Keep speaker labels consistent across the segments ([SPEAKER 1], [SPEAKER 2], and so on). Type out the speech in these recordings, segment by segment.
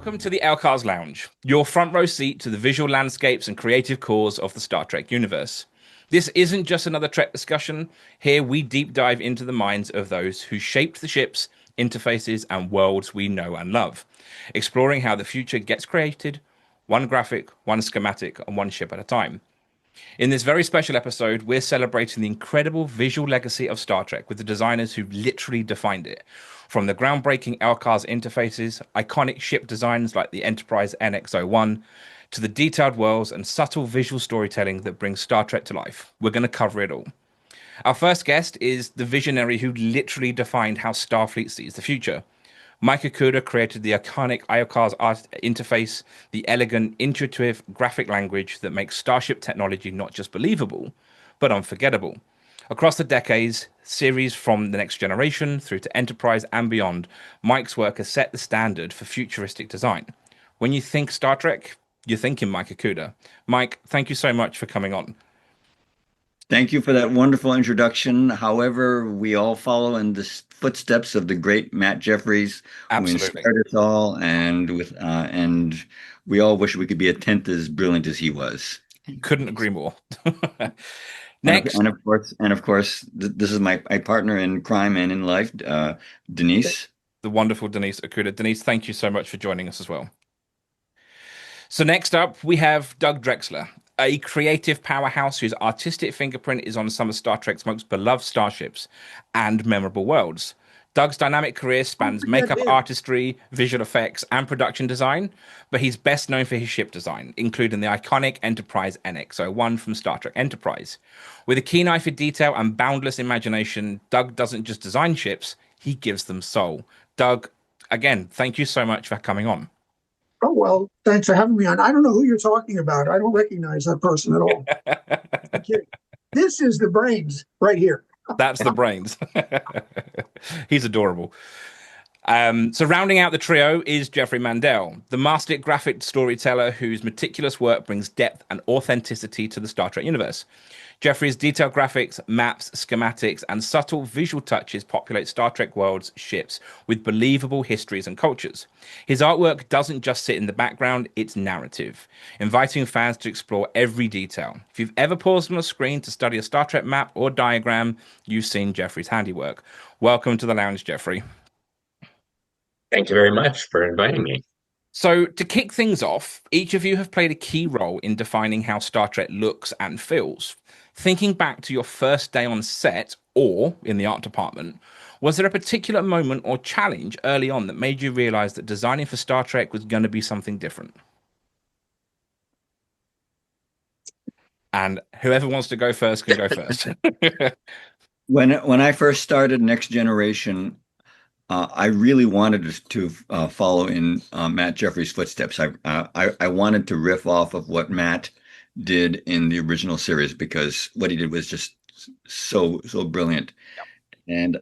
[SPEAKER 1] Welcome to the LCARS Lounge, your front row seat to the visual landscapes and creative cores of the Star Trek universe. This isn't just another Trek discussion. Here we deep dive into the minds of those who shaped the ships, interfaces, and worlds we know and love, exploring how the future gets created, one graphic, one schematic, and one ship at a time. In this very special episode, we're celebrating the incredible visual legacy of Star Trek with the designers who literally defined it. From the groundbreaking LCARS interfaces, iconic ship designs like the Enterprise NX-01, to the detailed worlds and subtle visual storytelling that brings Star Trek to life. We're going to cover it all. Our first guest is the visionary who literally defined how Starfleet sees the future. Mike Okuda created the iconic LCARS art interface, the elegant, intuitive graphic language that makes starship technology not just believable, but unforgettable. Across the decades, series from The Next Generation through to Enterprise and beyond, Mike's work has set the standard for futuristic design. When you think Star Trek, you're thinking Mike Okuda. Mike, thank you so much for coming on.
[SPEAKER 2] Thank you for that wonderful introduction. However, we all follow in the footsteps of the great Matt Jeffries,
[SPEAKER 1] Absolutely,
[SPEAKER 2] who inspired us all, and we all wish we could be a tenth as brilliant as he was.
[SPEAKER 1] Couldn't agree more. Next,
[SPEAKER 2] and of course, this is my partner in crime and in life, Denise.
[SPEAKER 1] The wonderful Denise Okuda. Denise, thank you so much for joining us as well. So next up, we have Doug Drexler, a creative powerhouse whose artistic fingerprint is on some of Star Trek's most beloved starships and memorable worlds. Doug's dynamic career spans makeup artistry, visual effects, and production design, but he's best known for his ship design, including the iconic Enterprise NX-01 from Star Trek Enterprise. With a keen eye for detail and boundless imagination, Doug doesn't just design ships, he gives them soul. Doug, again, thank you so much for coming on.
[SPEAKER 3] Oh, well, thanks for having me on. I don't know who you're talking about. I don't recognize that person at all. This is the brains right here.
[SPEAKER 1] That's the brains. He's adorable. So rounding out the trio is Geoffrey Mandel, the master graphic storyteller whose meticulous work brings depth and authenticity to the Star Trek universe. Geoffrey's detailed graphics, maps, schematics, and subtle visual touches populate Star Trek worlds, ships, with believable histories and cultures. His artwork doesn't just sit in the background, it's narrative, inviting fans to explore every detail. If you've ever paused on a screen to study a Star Trek map or diagram, you've seen Geoffrey's handiwork. Welcome to the lounge, Geoffrey.
[SPEAKER 4] Thank you very much for inviting me.
[SPEAKER 1] So, to kick things off, each of you have played a key role in defining how Star Trek looks and feels. Thinking back to your first day on set or in the art department, was there a particular moment or challenge early on that made you realize that designing for Star Trek was going to be something different? And whoever wants to go first can go first.
[SPEAKER 2] When I first started Next Generation, I really wanted to follow in Matt Jeffries' footsteps. I wanted to riff off of what Matt did in the original series, because what he did was just so brilliant. Yep. And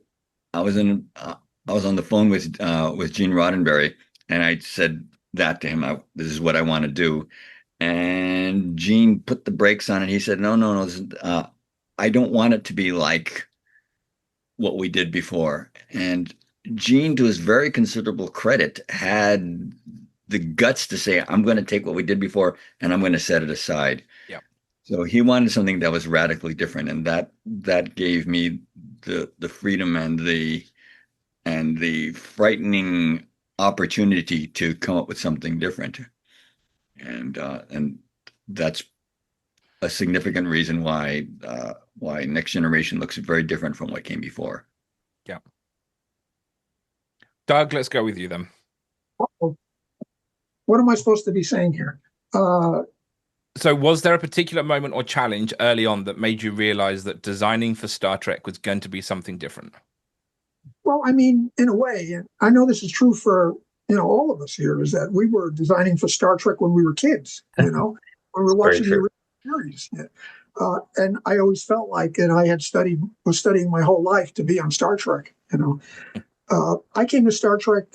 [SPEAKER 2] I was on the phone with Gene Roddenberry, and I said that to him. This is what I want to do. And Gene put the brakes on it. He said, no, I don't want it to be like what we did before. And Gene, to his very considerable credit, had the guts to say, I'm going to take what we did before and I'm going to set it aside. Yeah. So he wanted something that was radically different, and that gave me the freedom and the frightening opportunity to come up with something different. And that's a significant reason why Next Generation looks very different from what came before.
[SPEAKER 1] Yeah. Doug, let's go with you then.
[SPEAKER 3] What am I supposed to be saying here?
[SPEAKER 1] So was there a particular moment or challenge early on that made you realize that designing for Star Trek was going to be something different?
[SPEAKER 3] Well, I mean, in a way, and I know this is true for, all of us here, is that we were designing for Star Trek when we were kids, when we were watching the original series. And I always felt like, and I was studying my whole life to be on Star Trek, I came to Star Trek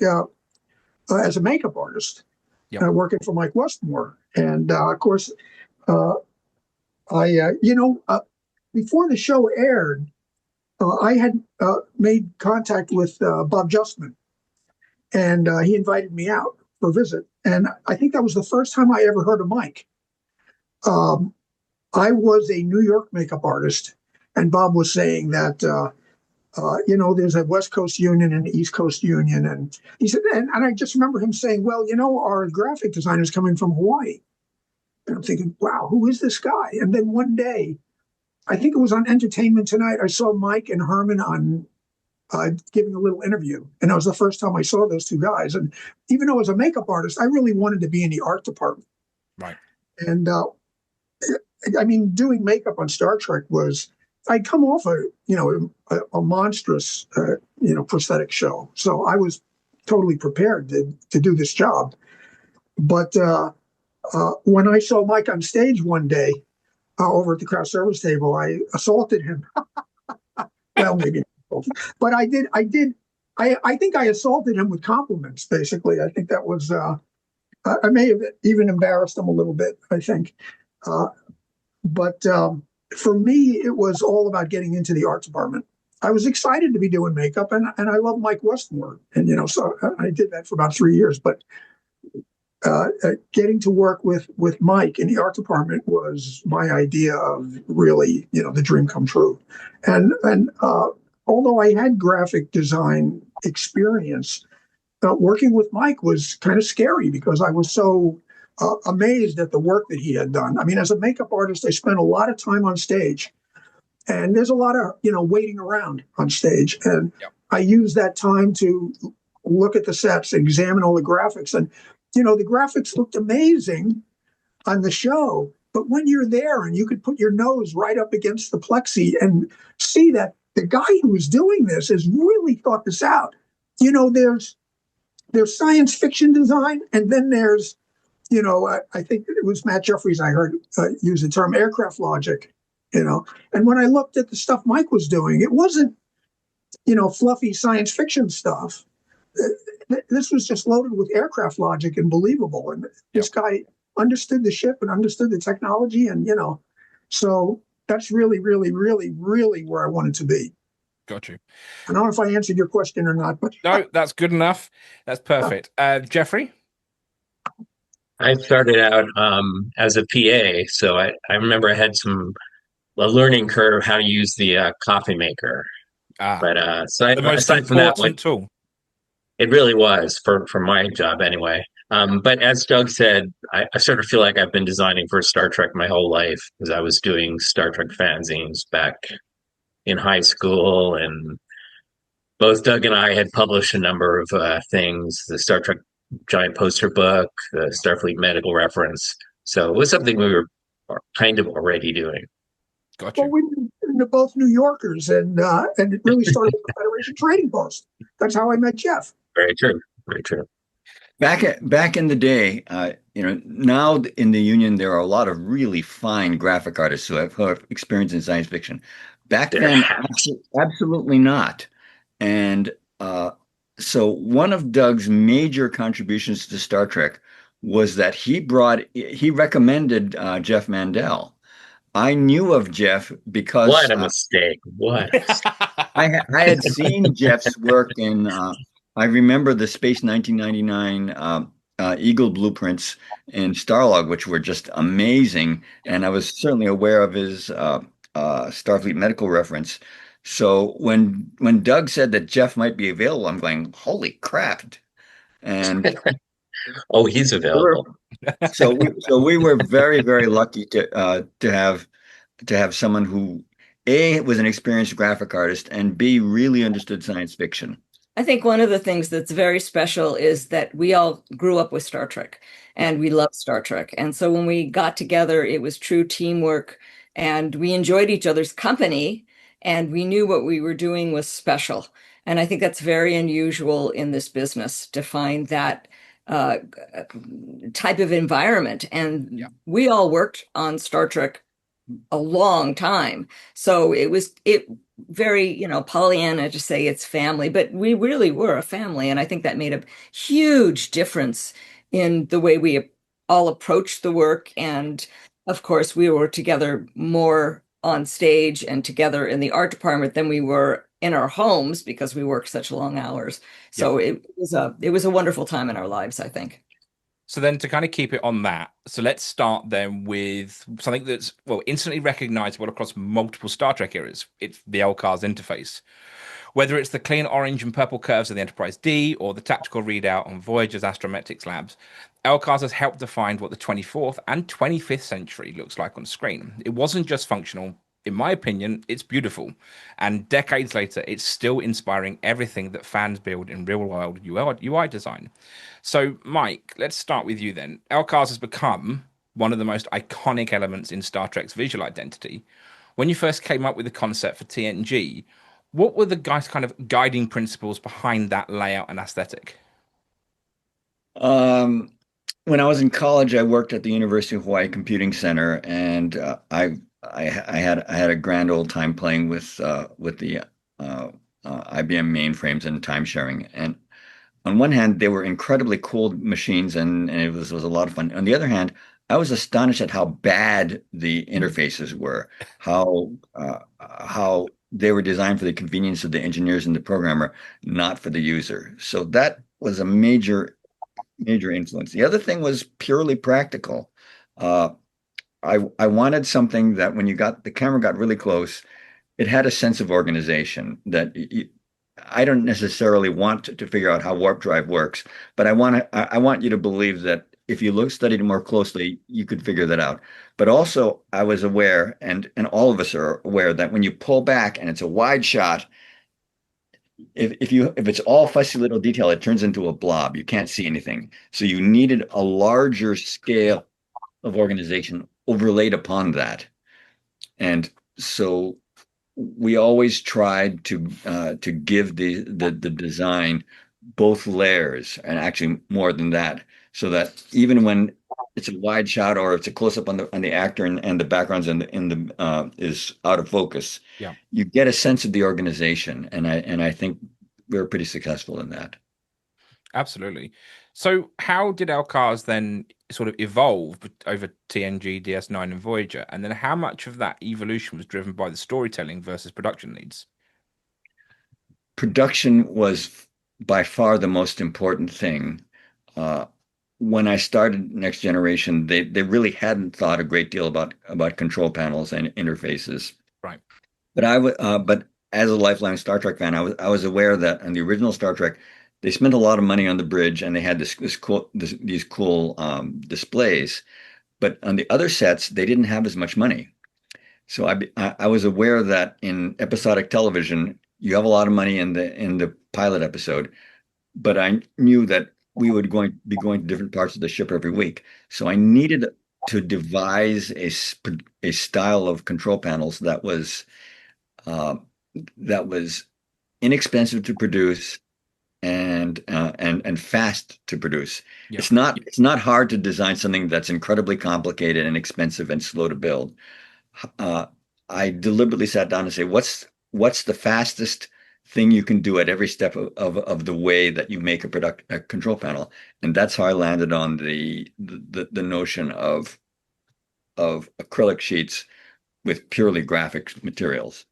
[SPEAKER 3] as a makeup artist, working for Mike Westmore. And of course, before the show aired, I had made contact with Bob Justman, and he invited me out for a visit. And I think that was the first time I ever heard of Mike. I was a New York makeup artist, and Bob was saying that, there's a West Coast union and an East Coast union. And he said, and I just remember him saying, well, our graphic designer's coming from Hawaii. And I'm thinking, wow, who is this guy? And then one day, I think it was on Entertainment Tonight, I saw Mike and Herman on giving a little interview. And that was the first time I saw those two guys. And even though I was a makeup artist, I really wanted to be in the art department.
[SPEAKER 1] Right.
[SPEAKER 3] And doing makeup on Star Trek was, I'd come off a monstrous, prosthetic show. So I was totally prepared to do this job. But when I saw Mike on stage one day over at the craft service table, I assaulted him. Well, maybe not, but I did. I think I assaulted him with compliments, basically. I think that was, I may have even embarrassed him a little bit, I think. But for me, it was all about getting into the art department. I was excited to be doing makeup, and I love Mike Westmore. And, so I did that for about 3 years. But getting to work with Mike in the art department was my idea of really, the dream come true. And although I had graphic design experience, working with Mike was kind of scary because I was so amazed at the work that he had done. I mean, as a makeup artist, I spent a lot of time on stage, and there's a lot of, waiting around on stage. And
[SPEAKER 1] yep.
[SPEAKER 3] I used that time to look at the sets, examine all the graphics. And, the graphics looked amazing on the show. But when you're there and you could put your nose right up against the plexi and see that the guy who was doing this has really thought this out. There's science fiction design, and then there's, I think it was Matt Jeffries I heard use the term aircraft logic, And when I looked at the stuff Mike was doing, it wasn't, fluffy science fiction stuff. This was just loaded with aircraft logic and believable. And this guy understood the ship and understood the technology. And, so that's really, really, really, really where I wanted to be.
[SPEAKER 1] Got you.
[SPEAKER 3] I don't know if I answered your question or not, but
[SPEAKER 1] no, that's good enough. That's perfect. Geoffrey?
[SPEAKER 4] I started out as a PA, so I remember I had a learning curve how to use the coffee maker. But
[SPEAKER 1] the most
[SPEAKER 4] aside from that,
[SPEAKER 1] tool.
[SPEAKER 4] It really was for my job anyway. But as Doug said, I sort of feel like I've been designing for Star Trek my whole life because I was doing Star Trek fanzines back in high school, and both Doug and I had published a number of things, the Star Trek giant poster book, the Starfleet medical reference. So it was something we were kind of already doing.
[SPEAKER 1] Gotcha.
[SPEAKER 3] Well, we're both New Yorkers, and it really started with the Federation Trading Post. That's how I met Jeff.
[SPEAKER 4] Very true. Very true.
[SPEAKER 2] Back in the day, now in the union there are a lot of really fine graphic artists who have experience in science fiction. Back then, absolutely not. And so one of Doug's major contributions to Star Trek was that he recommended Jeff Mandel. I knew of Jeff because
[SPEAKER 4] what a mistake! What
[SPEAKER 2] I had seen Jeff's work in. I remember the Space 1999 Eagle blueprints in Starlog, which were just amazing, and I was certainly aware of his Starfleet medical reference. So when Doug said that Jeff might be available, I'm going, holy crap! And
[SPEAKER 4] oh, he's available.
[SPEAKER 2] So we were very, very lucky to have someone who A, was an experienced graphic artist, and B, really understood science fiction.
[SPEAKER 5] I think one of the things that's very special is that we all grew up with Star Trek and we love Star Trek. And so when we got together, it was true teamwork and we enjoyed each other's company and we knew what we were doing was special. And I think that's very unusual in this business to find that type of environment. And we all worked on Star Trek a long time. So it very, Pollyanna to say it's family, but we really were a family. And I think that made a huge difference in the way we all approached the work. And of course, we were together more on stage and together in the art department than we were in our homes because we worked such long hours. So it was a wonderful time in our lives, I think.
[SPEAKER 1] So then to kind of keep it on that, so let's start then with something that's, well, instantly recognizable across multiple Star Trek eras. It's the LCARS interface. Whether it's the clean orange and purple curves of the Enterprise D or the tactical readout on Voyager's astrometrics labs, LCARS has helped define what the 24th and 25th century looks like on screen. It wasn't just functional. In my opinion, it's beautiful. And decades later, it's still inspiring everything that fans build in real-world UI design. So, Mike, let's start with you then. LCARS has become one of the most iconic elements in Star Trek's visual identity. When you first came up with the concept for TNG, what were the kind of guiding principles behind that layout and aesthetic?
[SPEAKER 2] When I was in college, I worked at the University of Hawaii Computing Center, and I had a grand old time playing with the IBM mainframes and time sharing. And on one hand, they were incredibly cool machines, and it was a lot of fun. On the other hand, I was astonished at how bad the interfaces were, how they were designed for the convenience of the engineers and the programmer, not for the user. So that was a major influence. The other thing was purely practical. I wanted something that when the camera got really close, it had a sense of organization that I don't necessarily want to figure out how warp drive works, but I want you to believe that if you studied it more closely, you could figure that out. But also, I was aware, and all of us are aware, that when you pull back and it's a wide shot, if it's all fussy little detail, it turns into a blob. You can't see anything. So you needed a larger scale of organization overlaid upon that. And so we always tried to give the design both layers, and actually more than that, so that even when it's a wide shot or it's a close up on the actor and the backgrounds is out of focus,
[SPEAKER 1] yeah,
[SPEAKER 2] you get a sense of the organization, and I think we were pretty successful in that.
[SPEAKER 1] Absolutely. So how did LCARS then sort of evolve over TNG, DS9, and Voyager? And then how much of that evolution was driven by the storytelling versus production needs?
[SPEAKER 2] Production was by far the most important thing. When I started Next Generation, they really hadn't thought a great deal about control panels and interfaces.
[SPEAKER 1] Right.
[SPEAKER 2] But as a lifelong Star Trek fan, I was aware that in the original Star Trek, they spent a lot of money on the bridge, and they had these cool displays. But on the other sets, they didn't have as much money. So I was aware that in episodic television, you have a lot of money in the pilot episode, but I knew that we would be going to different parts of the ship every week. So I needed to devise a style of control panels that was inexpensive to produce and fast to produce. Yeah. It's not hard to design something that's incredibly complicated and expensive and slow to build. I deliberately sat down and say, what's the fastest thing you can do at every step of the way that you make a control panel? And that's how I landed on the notion of acrylic sheets with purely graphic materials.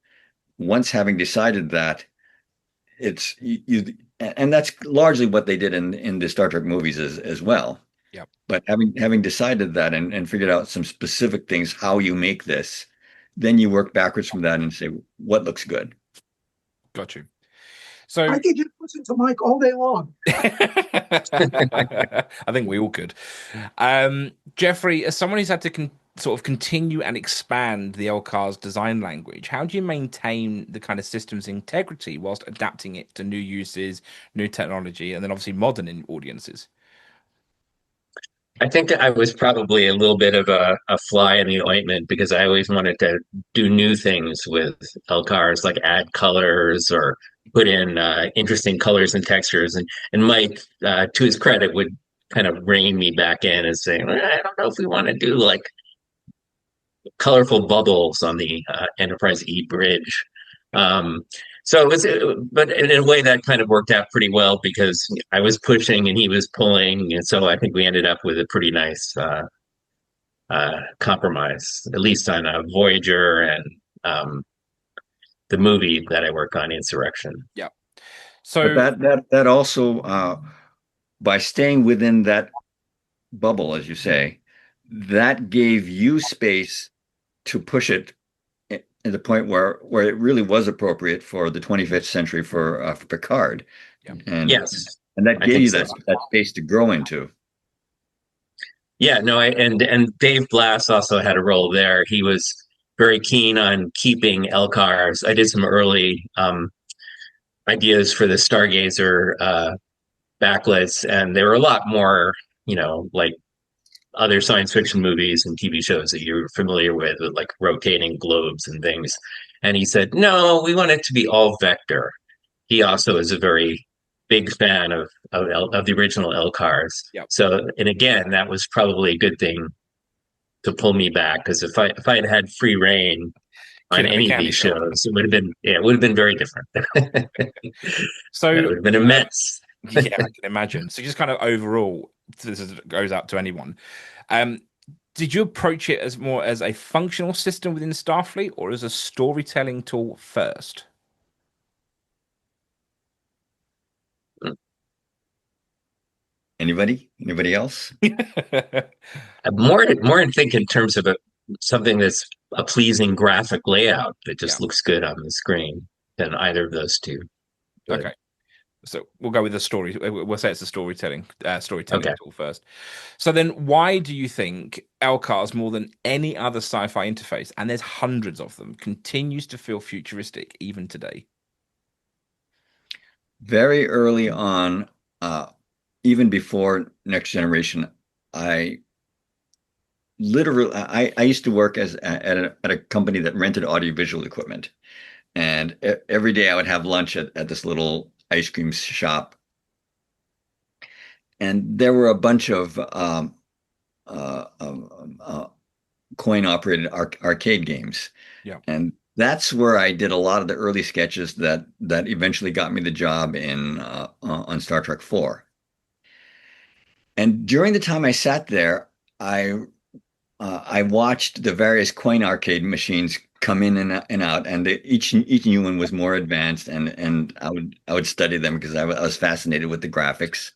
[SPEAKER 2] Once having decided that, it's and that's largely what they did in the Star Trek movies as well.
[SPEAKER 1] Yeah.
[SPEAKER 2] But having decided that and figured out some specific things, how you make this, then you work backwards from that and say, what looks good?
[SPEAKER 1] Got you. So
[SPEAKER 3] I could just listen to Mike all day long.
[SPEAKER 1] I think we all could. Geoffrey, as someone who's had to sort of continue and expand the LCARS design language, how do you maintain the kind of system's integrity whilst adapting it to new uses, new technology, and then obviously modern audiences?
[SPEAKER 4] I think I was probably a little bit of a fly in the ointment because I always wanted to do new things with LCARS, like add colors or put in interesting colors and textures. And Mike, to his credit, would kind of rein me back in and say, I don't know if we want to do like colorful bubbles on the Enterprise E bridge. So it was, but in a way that kind of worked out pretty well because I was pushing and he was pulling, and so I think we ended up with a pretty nice compromise, at least on Voyager and the movie that I work on, Insurrection.
[SPEAKER 1] Yeah. So
[SPEAKER 2] but that also by staying within that bubble, as you say, that gave you space to push it at the point where it really was appropriate for the 25th century for Picard,
[SPEAKER 1] Yeah.
[SPEAKER 2] and
[SPEAKER 4] Yes,
[SPEAKER 2] that
[SPEAKER 4] I
[SPEAKER 2] gave
[SPEAKER 4] think
[SPEAKER 2] you
[SPEAKER 4] so.
[SPEAKER 2] that space to grow into.
[SPEAKER 4] Yeah, no, and Dave Blass also had a role there. He was very keen on keeping LCARS. I did some early ideas for the Stargazer backlets, and they were a lot more, like other science fiction movies and TV shows that you're familiar with like rotating globes and things. And he said, no, we want it to be all vector. He also is a very big fan of the original LCARS.
[SPEAKER 1] Yep.
[SPEAKER 4] So, and again, that was probably a good thing to pull me back, because if I had had free reign on
[SPEAKER 1] King of the
[SPEAKER 4] any of
[SPEAKER 1] candy
[SPEAKER 4] these
[SPEAKER 1] shop.
[SPEAKER 4] shows, it would have been very different.
[SPEAKER 1] So
[SPEAKER 4] it would have been immense.
[SPEAKER 1] yeah, I can imagine. So just kind of overall, goes out to anyone. Did you approach it as more as a functional system within Starfleet or as a storytelling tool first?
[SPEAKER 2] Anybody else?
[SPEAKER 4] More I think in terms of something that's a pleasing graphic layout that just looks good on the screen than either of those two. But,
[SPEAKER 1] okay. So we'll go with the story. We'll say it's a storytelling tool first. So then why do you think LCARS, more than any other sci-fi interface, and there's hundreds of them, continues to feel futuristic even today?
[SPEAKER 2] Very early on, even before Next Generation, I used to work at a company that rented audiovisual equipment, and every day I would have lunch at this little ice cream shop, and there were a bunch of coin-operated arcade games.
[SPEAKER 1] Yeah,
[SPEAKER 2] and that's where I did a lot of the early sketches that eventually got me the job on Star Trek IV. And during the time I sat there, I watched the various coin arcade machines come in and out, and each new one was more advanced, and I would study them because I was fascinated with the graphics.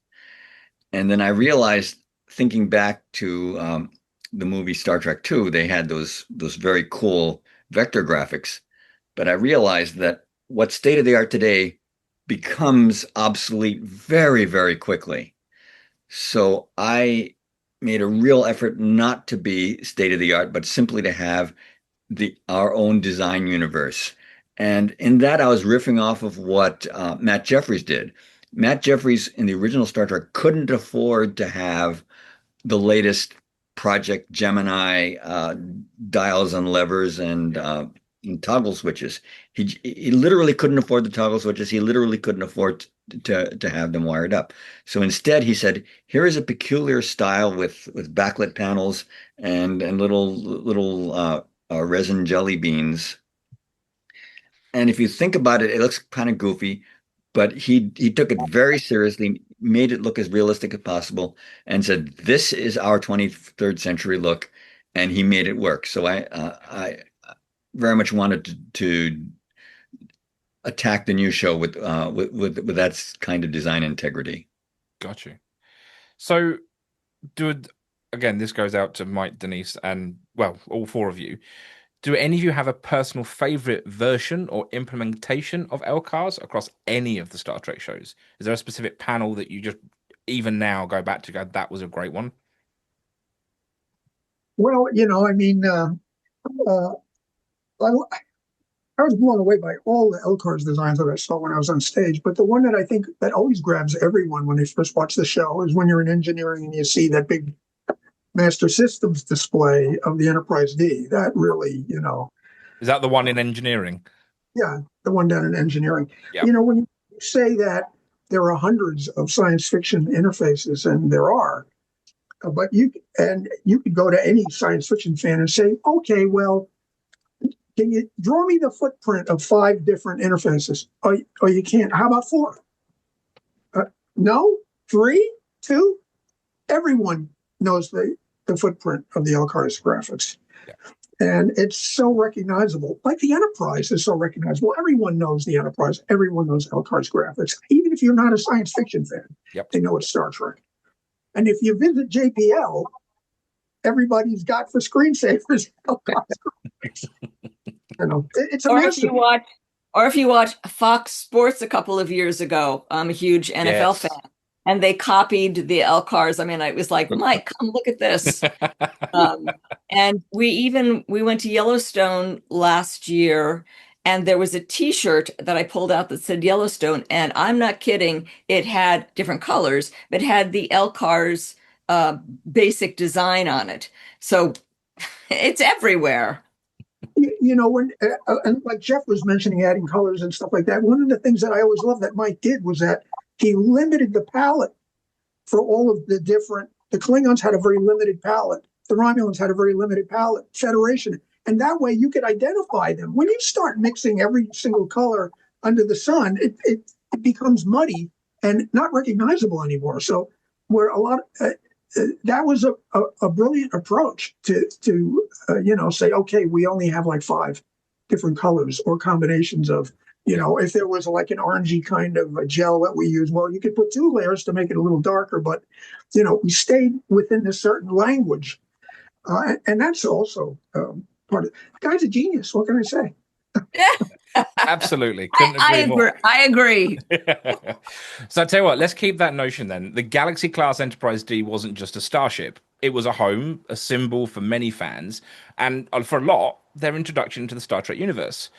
[SPEAKER 2] And then I realized, thinking back to the movie Star Trek II, they had those very cool vector graphics, but I realized that what's state of the art today becomes obsolete very, very quickly. So I made a real effort not to be state of the art, but simply to have our own design universe. And in that, I was riffing off of what Matt Jefferies did. Matt Jefferies in the original Star Trek couldn't afford to have the latest Project Gemini dials and levers and toggle switches. He literally couldn't afford the toggle switches. He literally couldn't afford to have them wired up. So instead, he said, "Here is a peculiar style with backlit panels and little resin jelly beans." And if you think about it, it looks kind of goofy, but he took it very seriously, made it look as realistic as possible, and said, "This is our 23rd century look," and he made it work. So I very much wanted to attack the new show with that kind of design integrity.
[SPEAKER 1] Got you. So, again, this goes out to Mike, Denise, and well, all four of you. Do any of you have a personal favorite version or implementation of LCARS across any of the Star Trek shows? Is there a specific panel that you just even now go back to that was a great one?
[SPEAKER 3] Well, I mean, I was blown away by all the LCARS designs that I saw when I was on stage. But the one that I think that always grabs everyone when they first watch the show is when you're in engineering and you see that big Master Systems display of the Enterprise D. That really,
[SPEAKER 1] Is that the one in engineering?
[SPEAKER 3] Yeah, the one down in engineering.
[SPEAKER 1] Yep.
[SPEAKER 3] When you say that there are hundreds of science fiction interfaces, and there are, but you could go to any science fiction fan and say, okay, well, can you draw me the footprint of 5 different interfaces? Oh, you can't. How about 4? No? 3? 2? Everyone knows the footprint of the LCARS graphics.
[SPEAKER 1] Yeah.
[SPEAKER 3] And it's so recognizable. Like the Enterprise is so recognizable. Everyone knows the Enterprise. Everyone knows LCARS graphics. Even if you're not a science fiction fan,
[SPEAKER 1] Yep.
[SPEAKER 3] they know it's Star Trek. And if you visit JPL, everybody's got for screensavers. It's a massive.
[SPEAKER 5] Or if you watch Fox Sports a couple of years ago, I'm a huge NFL fan, and they copied the LCARS. I mean, I was like, Mike, come look at this. And we went to Yellowstone last year, and there was a T-shirt that I pulled out that said Yellowstone, and I'm not kidding. It had different colors, but had the LCARS basic design on it. So it's everywhere.
[SPEAKER 3] When and like Jeff was mentioning, adding colors and stuff like that. One of the things that I always loved that Mike did was that he limited the palette for all of the different. The Klingons had a very limited palette. The Romulans had a very limited palette. Federation, and that way you could identify them. When you start mixing every single color under the sun, it becomes muddy and not recognizable anymore. So where a lot of that was a brilliant approach to say, okay, we only have like 5 different colors or combinations of, if there was like an orangey kind of a gel that we use, well, you could put 2 layers to make it a little darker, but, we stayed within a certain language. And that's also part of the guy's a genius. What can I say?
[SPEAKER 1] Absolutely. Couldn't agree more.
[SPEAKER 5] I agree.
[SPEAKER 1] So I tell you what, let's keep that notion then. The Galaxy class Enterprise D wasn't just a starship. It was a home, a symbol for many fans, and for a lot, their introduction to the Star Trek universe.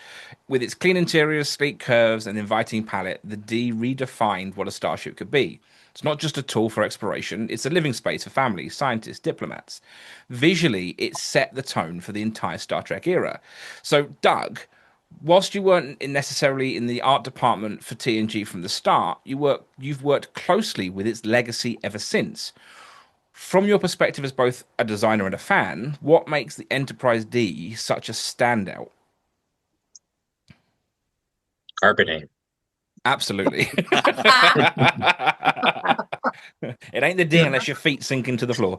[SPEAKER 1] With its clean interiors, sleek curves, and inviting palette, the D redefined what a starship could be. It's not just a tool for exploration, it's a living space for families, scientists, diplomats. Visually, it set the tone for the entire Star Trek era. So, Doug, whilst you weren't necessarily in the art department for TNG from the start, you've worked closely with its legacy ever since. From your perspective as both a designer and a fan, what makes the Enterprise D such a standout?
[SPEAKER 4] Carpeting.
[SPEAKER 1] Absolutely. It ain't the D unless your feet sink into the floor.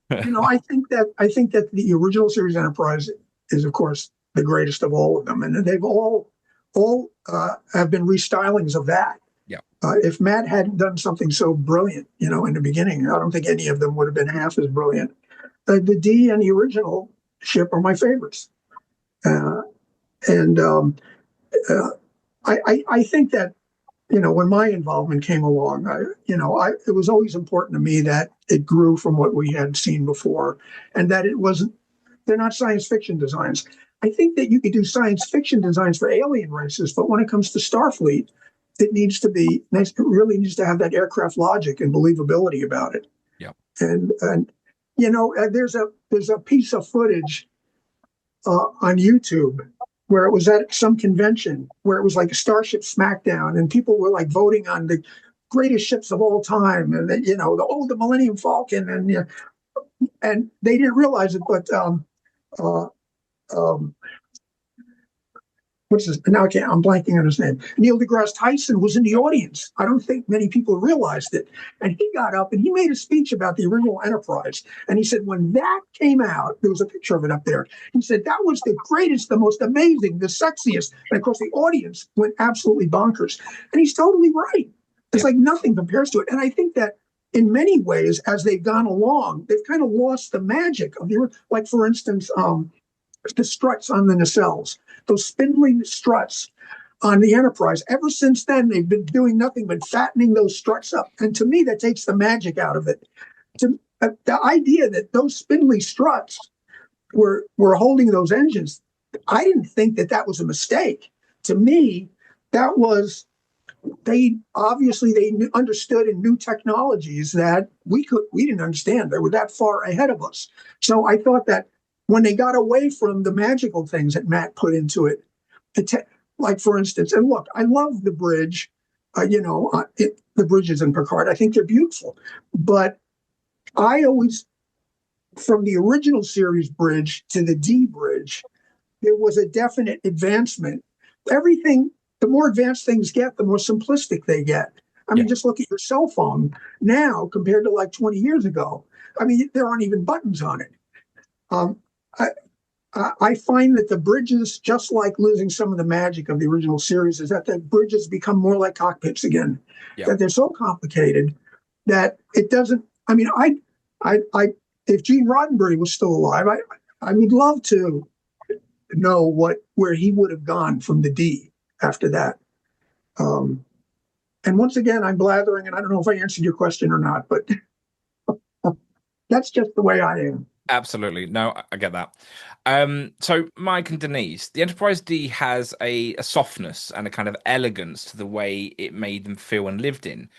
[SPEAKER 3] I think that the original series Enterprise is, of course, the greatest of all of them, and they've all have been restylings of that.
[SPEAKER 1] Yeah.
[SPEAKER 3] If Matt hadn't done something so brilliant, in the beginning, I don't think any of them would have been half as brilliant. The D and the original ship are my favorites, I think that when my involvement came along, it was always important to me that it grew from what we had seen before, and that they're not science fiction designs. I think that you could do science fiction designs for alien races, but when it comes to Starfleet, it really needs to have that aircraft logic and believability about it.
[SPEAKER 1] Yeah.
[SPEAKER 3] And there's a piece of footage on YouTube where it was at some convention where it was like a Starship Smackdown, and people were like voting on the greatest ships of all time, and the Millennium Falcon, and they didn't realize it, but what's his? Now I'm blanking on his name. Neil deGrasse Tyson was in the audience. I don't think many people realized it. And he got up and he made a speech about the original Enterprise. And he said, when that came out, there was a picture of it up there. He said, that was the greatest, the most amazing, the sexiest. And of course, the audience went absolutely bonkers. And he's totally right. It's like nothing compares to it. And I think that in many ways, as they've gone along, they've kind of lost the magic of like, for instance, the struts on the nacelles, those spindly struts on the Enterprise. Ever since then, they've been doing nothing but fattening those struts up. And to me, that takes the magic out of it. The idea that those spindly struts were holding those engines, I didn't think that was a mistake. To me, that was, they understood in new technologies that we didn't understand. They were that far ahead of us. So I thought that when they got away from the magical things that Matt put into it, like for instance, and look, I love the bridge, the bridges in Picard. I think they're beautiful, but I always, from the original series bridge to the D bridge, there was a definite advancement. Everything, the more advanced things get, the more simplistic they get. I mean, just look at your cell phone now compared to like 20 years ago. I mean, there aren't even buttons on it. I find that the bridges, just like losing some of the magic of the original series, is that the bridges become more like cockpits again. That they're so complicated that it doesn't I mean, if Gene Roddenberry was still alive, I would love to know where he would have gone from the D after that. And once again, I'm blathering, and I don't know if I answered your question or not, but that's just the way I am.
[SPEAKER 1] Absolutely. No, I get that. So Mike and Denise, the Enterprise D has a softness and a kind of elegance to the way it made them feel and lived in.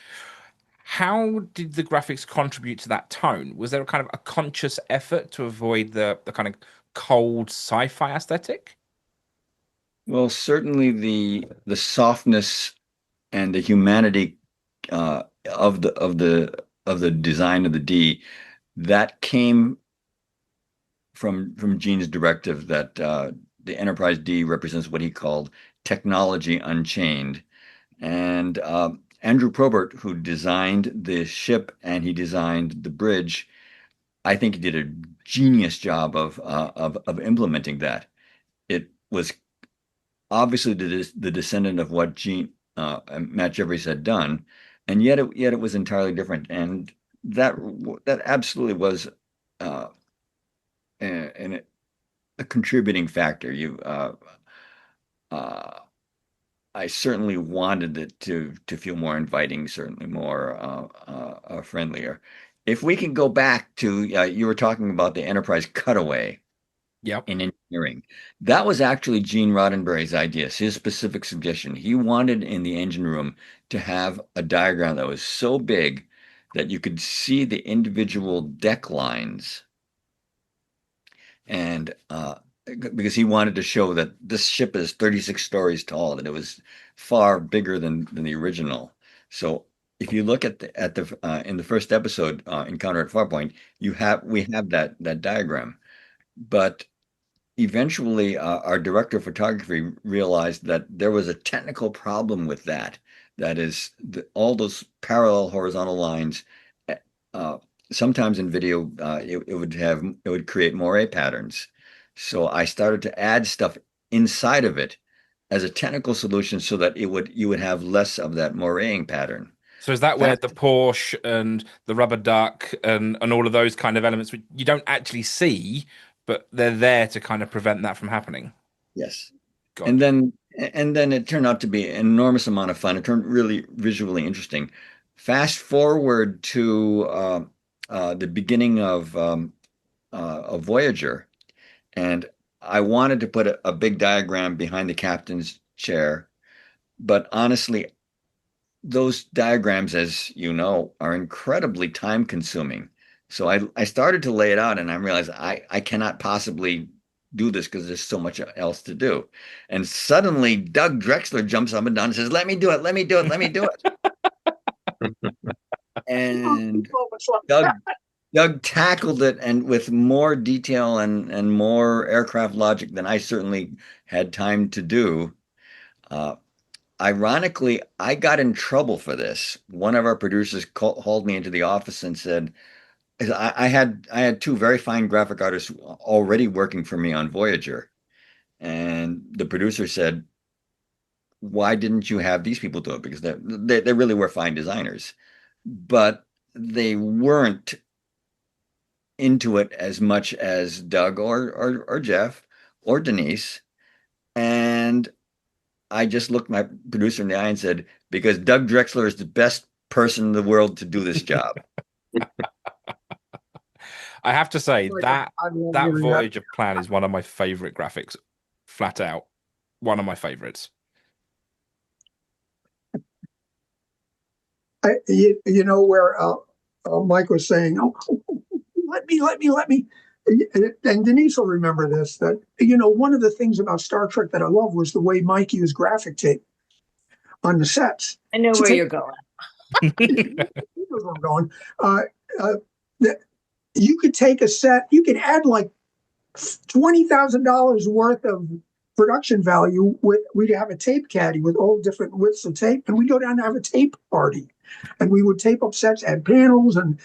[SPEAKER 1] How did the graphics contribute to that tone? Was there a kind of a conscious effort to avoid the kind of cold sci-fi aesthetic?
[SPEAKER 2] Well, certainly the softness and the humanity of the design of the D, that came from Gene's directive that the Enterprise D represents what he called technology unchained. And Andrew Probert, who designed the ship and he designed the bridge, I think he did a genius job of implementing that. It was obviously the descendant of what Matt Jefferies had done, and yet it was entirely different. And that absolutely was a contributing factor. I certainly wanted it to feel more inviting, certainly more friendlier. If we can go back to you were talking about the Enterprise cutaway.
[SPEAKER 1] Yep.
[SPEAKER 2] In engineering. That was actually Gene Roddenberry's idea, his specific suggestion. He wanted in the engine room to have a diagram that was so big that you could see the individual deck lines. And because he wanted to show that this ship is 36 stories tall, that it was far bigger than the original. So if you look at the in the first episode, Encounter at Farpoint, we have that diagram. But eventually, our director of photography realized that there was a technical problem with that. That is, all those parallel horizontal lines. Sometimes in video, it would create moire patterns. So I started to add stuff inside of it as a technical solution, so that you would have less of that moiring pattern.
[SPEAKER 1] So is that where the Porsche and the rubber duck and all of those kind of elements, which you don't actually see, but they're there to kind of prevent that from happening?
[SPEAKER 2] Yes.
[SPEAKER 1] Gotcha.
[SPEAKER 2] And then it turned out to be an enormous amount of fun. It turned really visually interesting. Fast forward to the beginning of Voyager, and I wanted to put a big diagram behind the captain's chair, but honestly, those diagrams, as you know, are incredibly time consuming. So I started to lay it out, and I realized I cannot possibly do this because there's so much else to do. And suddenly Doug Drexler jumps up and down and says, let me do it, let me do it, let me do it. And Doug tackled it, and with more detail and more aircraft logic than I certainly had time to do. Ironically, I got in trouble for this. One of our producers hauled me into the office and said, I had two very fine graphic artists already working for me on Voyager. And the producer said, why didn't you have these people do it? Because they really were fine designers, but they weren't into it as much as Doug or Jeff or Denise. And I just looked my producer in the eye and said, because Doug Drexler is the best person in the world to do this job.
[SPEAKER 1] I have to say that Voyager plan is one of my favorite graphics, flat out. One of my favorites.
[SPEAKER 3] You know where Mike was saying, "Oh, let me," and Denise will remember this. That one of the things about Star Trek that I love was the way Mike used graphic tape on the sets.
[SPEAKER 5] I know where you're going.
[SPEAKER 3] He knows where I'm going. You could take a set, you could add like $20,000 worth of production value. We'd have a tape caddy with all different widths of tape, and we'd go down to have a tape party, and we would tape up sets, add panels, and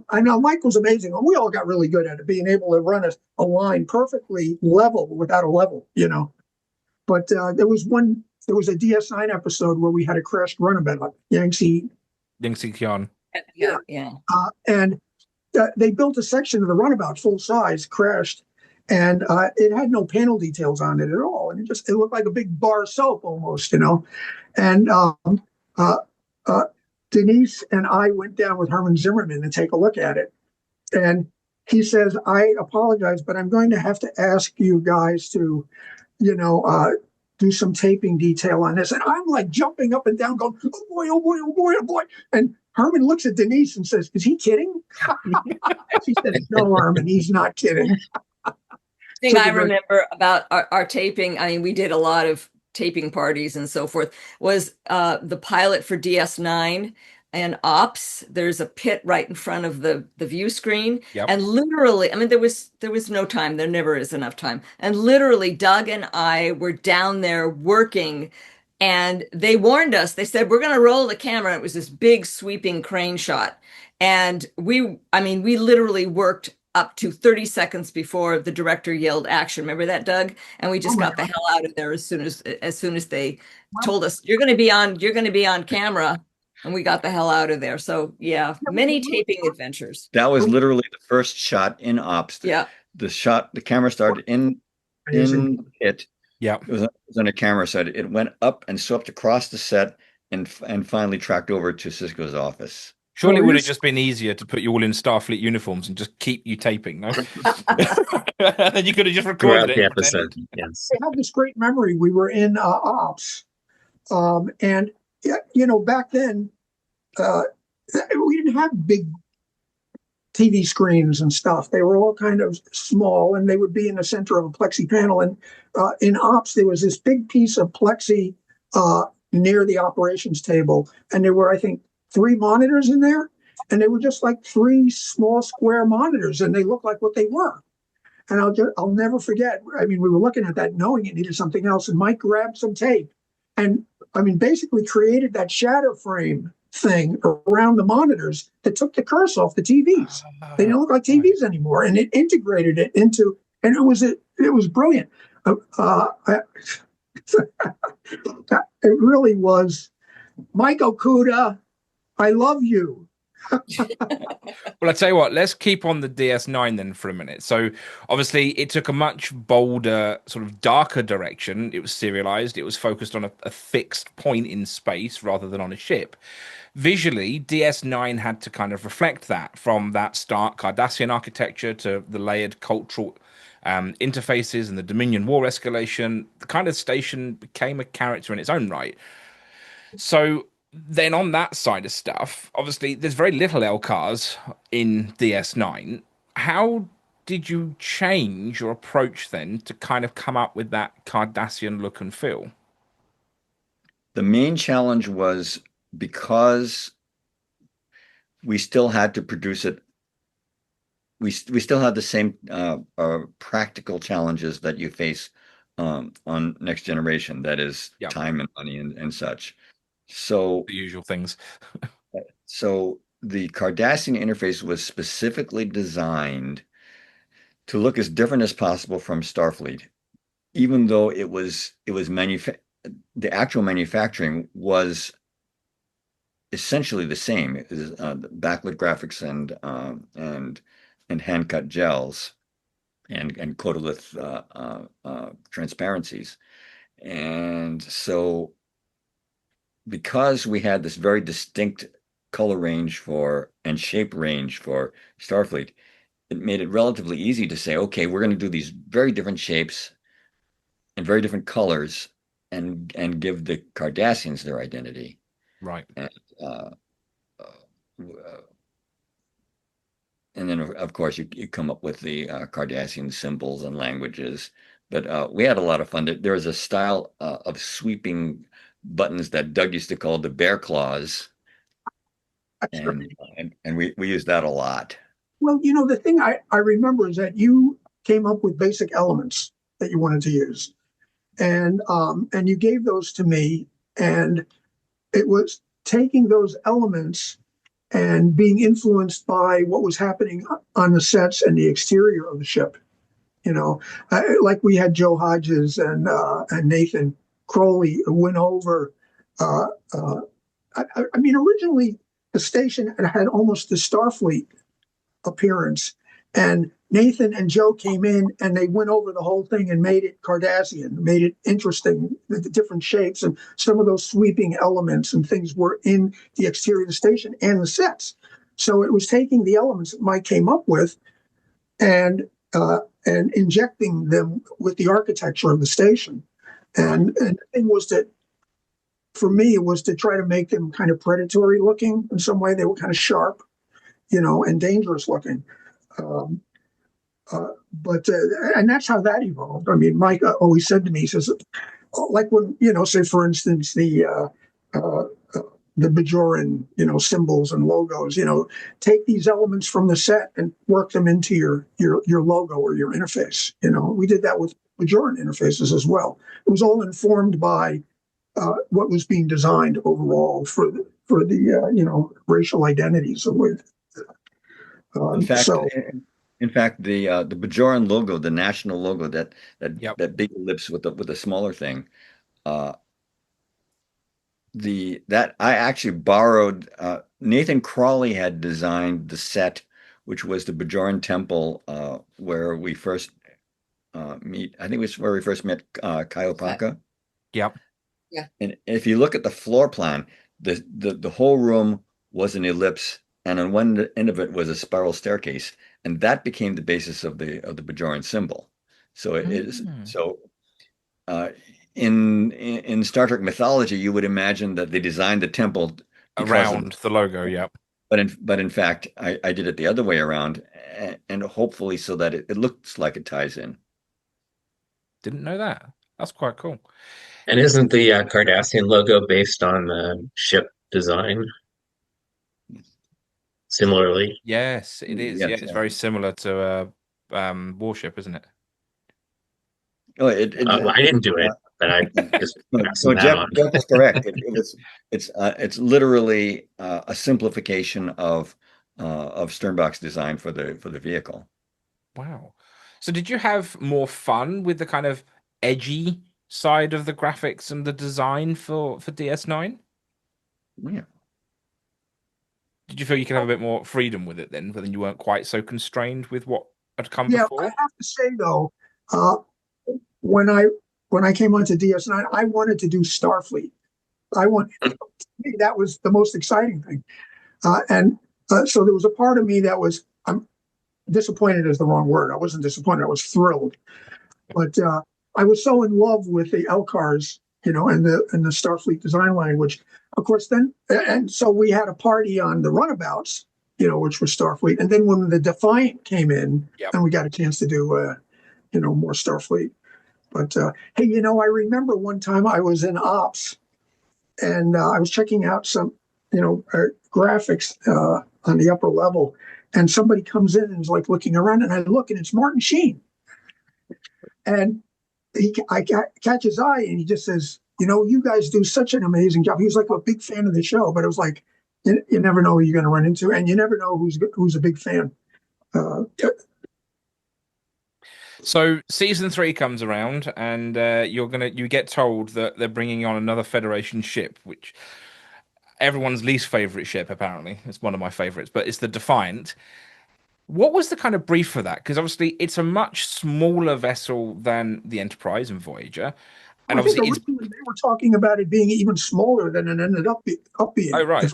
[SPEAKER 3] I know Mike was amazing. We all got really good at it, being able to run a line perfectly level without a level, But there was a DS9 episode where we had a crashed runabout, Yangtze
[SPEAKER 1] Kion.
[SPEAKER 5] Yeah.
[SPEAKER 3] And they built a section of the runabout full size, crashed, and it had no panel details on it at all, and it looked like a big bar of soap almost, And Denise and I went down with Herman Zimmerman to take a look at it, and he says, "I apologize, but I'm going to have to ask you guys to, do some taping detail on this." And I'm like jumping up and down, going, "Oh boy, oh boy, oh boy, oh boy!" And Herman looks at Denise and says, "Is he kidding?" She says, "No, Herman, he's not kidding."
[SPEAKER 5] Thing I remember about our taping, I mean, we did a lot of taping parties and so forth, was the pilot for DS9 and Ops. There's a pit right in front of the view screen.
[SPEAKER 1] Yep.
[SPEAKER 5] And literally, I mean, there was no time. There never is enough time. And literally, Doug and I were down there working, and they warned us. They said, "We're going to roll the camera." It was this big sweeping crane shot. And we literally worked up to 30 seconds before the director yelled action. Remember that, Doug? And we just got the hell out of there as soon as they told us, you're going to be on camera. And we got the hell out of there. So yeah, many taping adventures.
[SPEAKER 2] That was literally the first shot in Ops.
[SPEAKER 5] Yeah.
[SPEAKER 2] The camera started in it.
[SPEAKER 1] Yeah.
[SPEAKER 2] It was on a camera set. It went up and swept across the set and finally tracked over to Cisco's office.
[SPEAKER 1] Surely it would have just been easier to put you all in Starfleet uniforms and just keep you taping, no? Then you could have just recorded it.
[SPEAKER 4] The episode. Yes.
[SPEAKER 3] I have this great memory. We were in Ops, and back then we didn't have big TV screens and stuff. They were all kind of small, and they would be in the center of a plexi panel. And in Ops, there was this big piece of plexi near the operations table, and there were, I think, 3 monitors in there, and they were just like 3 small square monitors, and they looked like what they were. And I'll never forget. I mean, we were looking at that, knowing it needed something else, and Mike grabbed some tape, and basically created that shadow frame thing around the monitors that took the curse off the TVs. They don't look like TVs anymore, and it integrated it into, and it was brilliant. It really was. Mike Okuda, I love you.
[SPEAKER 1] Well, I tell you what, let's keep on the DS9 then for a minute. So obviously it took a much bolder, sort of darker direction. It was serialized. It was focused on a fixed point in space rather than on a ship. Visually, DS9 had to kind of reflect that, from that stark Cardassian architecture to the layered cultural interfaces and the Dominion War escalation. The kind of station became a character in its own right. So then on that side of stuff, obviously there's very little LCARS in DS9. How did you change your approach then to kind of come up with that Cardassian look and feel?
[SPEAKER 2] The main challenge was because we still had to produce it. We still had the same practical challenges that you face on Next Generation. That is time and money and such. So
[SPEAKER 1] the usual things.
[SPEAKER 2] So the Cardassian interface was specifically designed to look as different as possible from Starfleet, even though the actual manufacturing was essentially the same. It is backlit graphics and hand cut gels and codolith transparencies, and so, because we had this very distinct color range and shape range for Starfleet, it made it relatively easy to say, okay, we're going to do these very different shapes and very different colors and give the Cardassians their identity.
[SPEAKER 1] Right.
[SPEAKER 2] And then, of course, you come up with the Cardassian symbols and languages. But we had a lot of fun. There was a style of sweeping buttons that Doug used to call the bear claws, and we used that a lot.
[SPEAKER 3] Well, the thing I remember is that you came up with basic elements that you wanted to use, and you gave those to me, and it was taking those elements and being influenced by what was happening on the sets and the exterior of the ship. Like we had Joe Hodges and Nathan Crowley went over. Originally the station had almost the Starfleet appearance, and Nathan and Joe came in and they went over the whole thing and made it Cardassian, made it interesting, the different shapes, and some of those sweeping elements and things were in the exterior of the station and the sets. So it was taking the elements that Mike came up with and injecting them with the architecture of the station. And the thing was that, for me, it was to try to make them kind of predatory looking in some way. They were kind of sharp, and dangerous looking. And that's how that evolved. I mean, Mike always said to me, he says, like when, say, for instance, the Bajoran, symbols and logos, take these elements from the set and work them into your logo or your interface. We did that with Bajoran interfaces as well. It was all informed by what was being designed overall for the racial identities of it.
[SPEAKER 2] In fact, the Bajoran logo, the national logo, that big ellipse with the smaller thing, that I actually borrowed. Nathan Crawley had designed the set, which was the Bajoran temple, where we first meet. I think it was where we first met Kaiopaka.
[SPEAKER 1] Yep.
[SPEAKER 5] Yeah.
[SPEAKER 2] And if you look at the floor plan, the whole room was an ellipse, and on one end of it was a spiral staircase, and that became the basis of the Bajoran symbol. So it is so. In Star Trek mythology, you would imagine that they designed the temple
[SPEAKER 1] around the logo. Yep.
[SPEAKER 2] But in fact, I did it the other way around, and hopefully so that it looks like it ties in.
[SPEAKER 1] Didn't know that. That's quite cool.
[SPEAKER 4] And isn't the Cardassian logo based on the ship design? Similarly?
[SPEAKER 1] Yes, it is. Yes, it's very similar to a warship, isn't it?
[SPEAKER 2] Oh,
[SPEAKER 4] I didn't do it, but I just
[SPEAKER 2] so Jeff is correct. It's literally a simplification of Sternbach's design for the vehicle.
[SPEAKER 1] Wow. So did you have more fun with the kind of edgy side of the graphics and the design for DS9?
[SPEAKER 2] Yeah.
[SPEAKER 1] Did you feel you could have a bit more freedom with it then, but then you weren't quite so constrained with what had come before?
[SPEAKER 3] I have to say though, when I came onto DS9, I wanted to do Starfleet. To me, that was the most exciting thing. So there was a part of me that was, I'm disappointed is the wrong word. I wasn't disappointed. I was thrilled. But I was so in love with the LCARS, and the Starfleet design language. Of course, and so we had a party on the runabouts, which was Starfleet. And then when the Defiant came in, and we got a chance to do, more Starfleet. But hey, I remember one time I was in ops, and I was checking out some, graphics on the upper level, and somebody comes in and is like looking around, and I look, and it's Martin Sheen, and I catch his eye, and he just says, you guys do such an amazing job. He was like a big fan of the show, but it was like, you never know who you're going to run into, and you never know who's a big fan.
[SPEAKER 1] So season 3 comes around, and you get told that they're bringing on another Federation ship, which everyone's least favorite ship. Apparently, it's one of my favorites, but it's the Defiant. What was the kind of brief for that? Because obviously, it's a much smaller vessel than the Enterprise and Voyager, and obviously,
[SPEAKER 3] they were talking about it being even smaller than it ended up being.
[SPEAKER 1] Oh, right.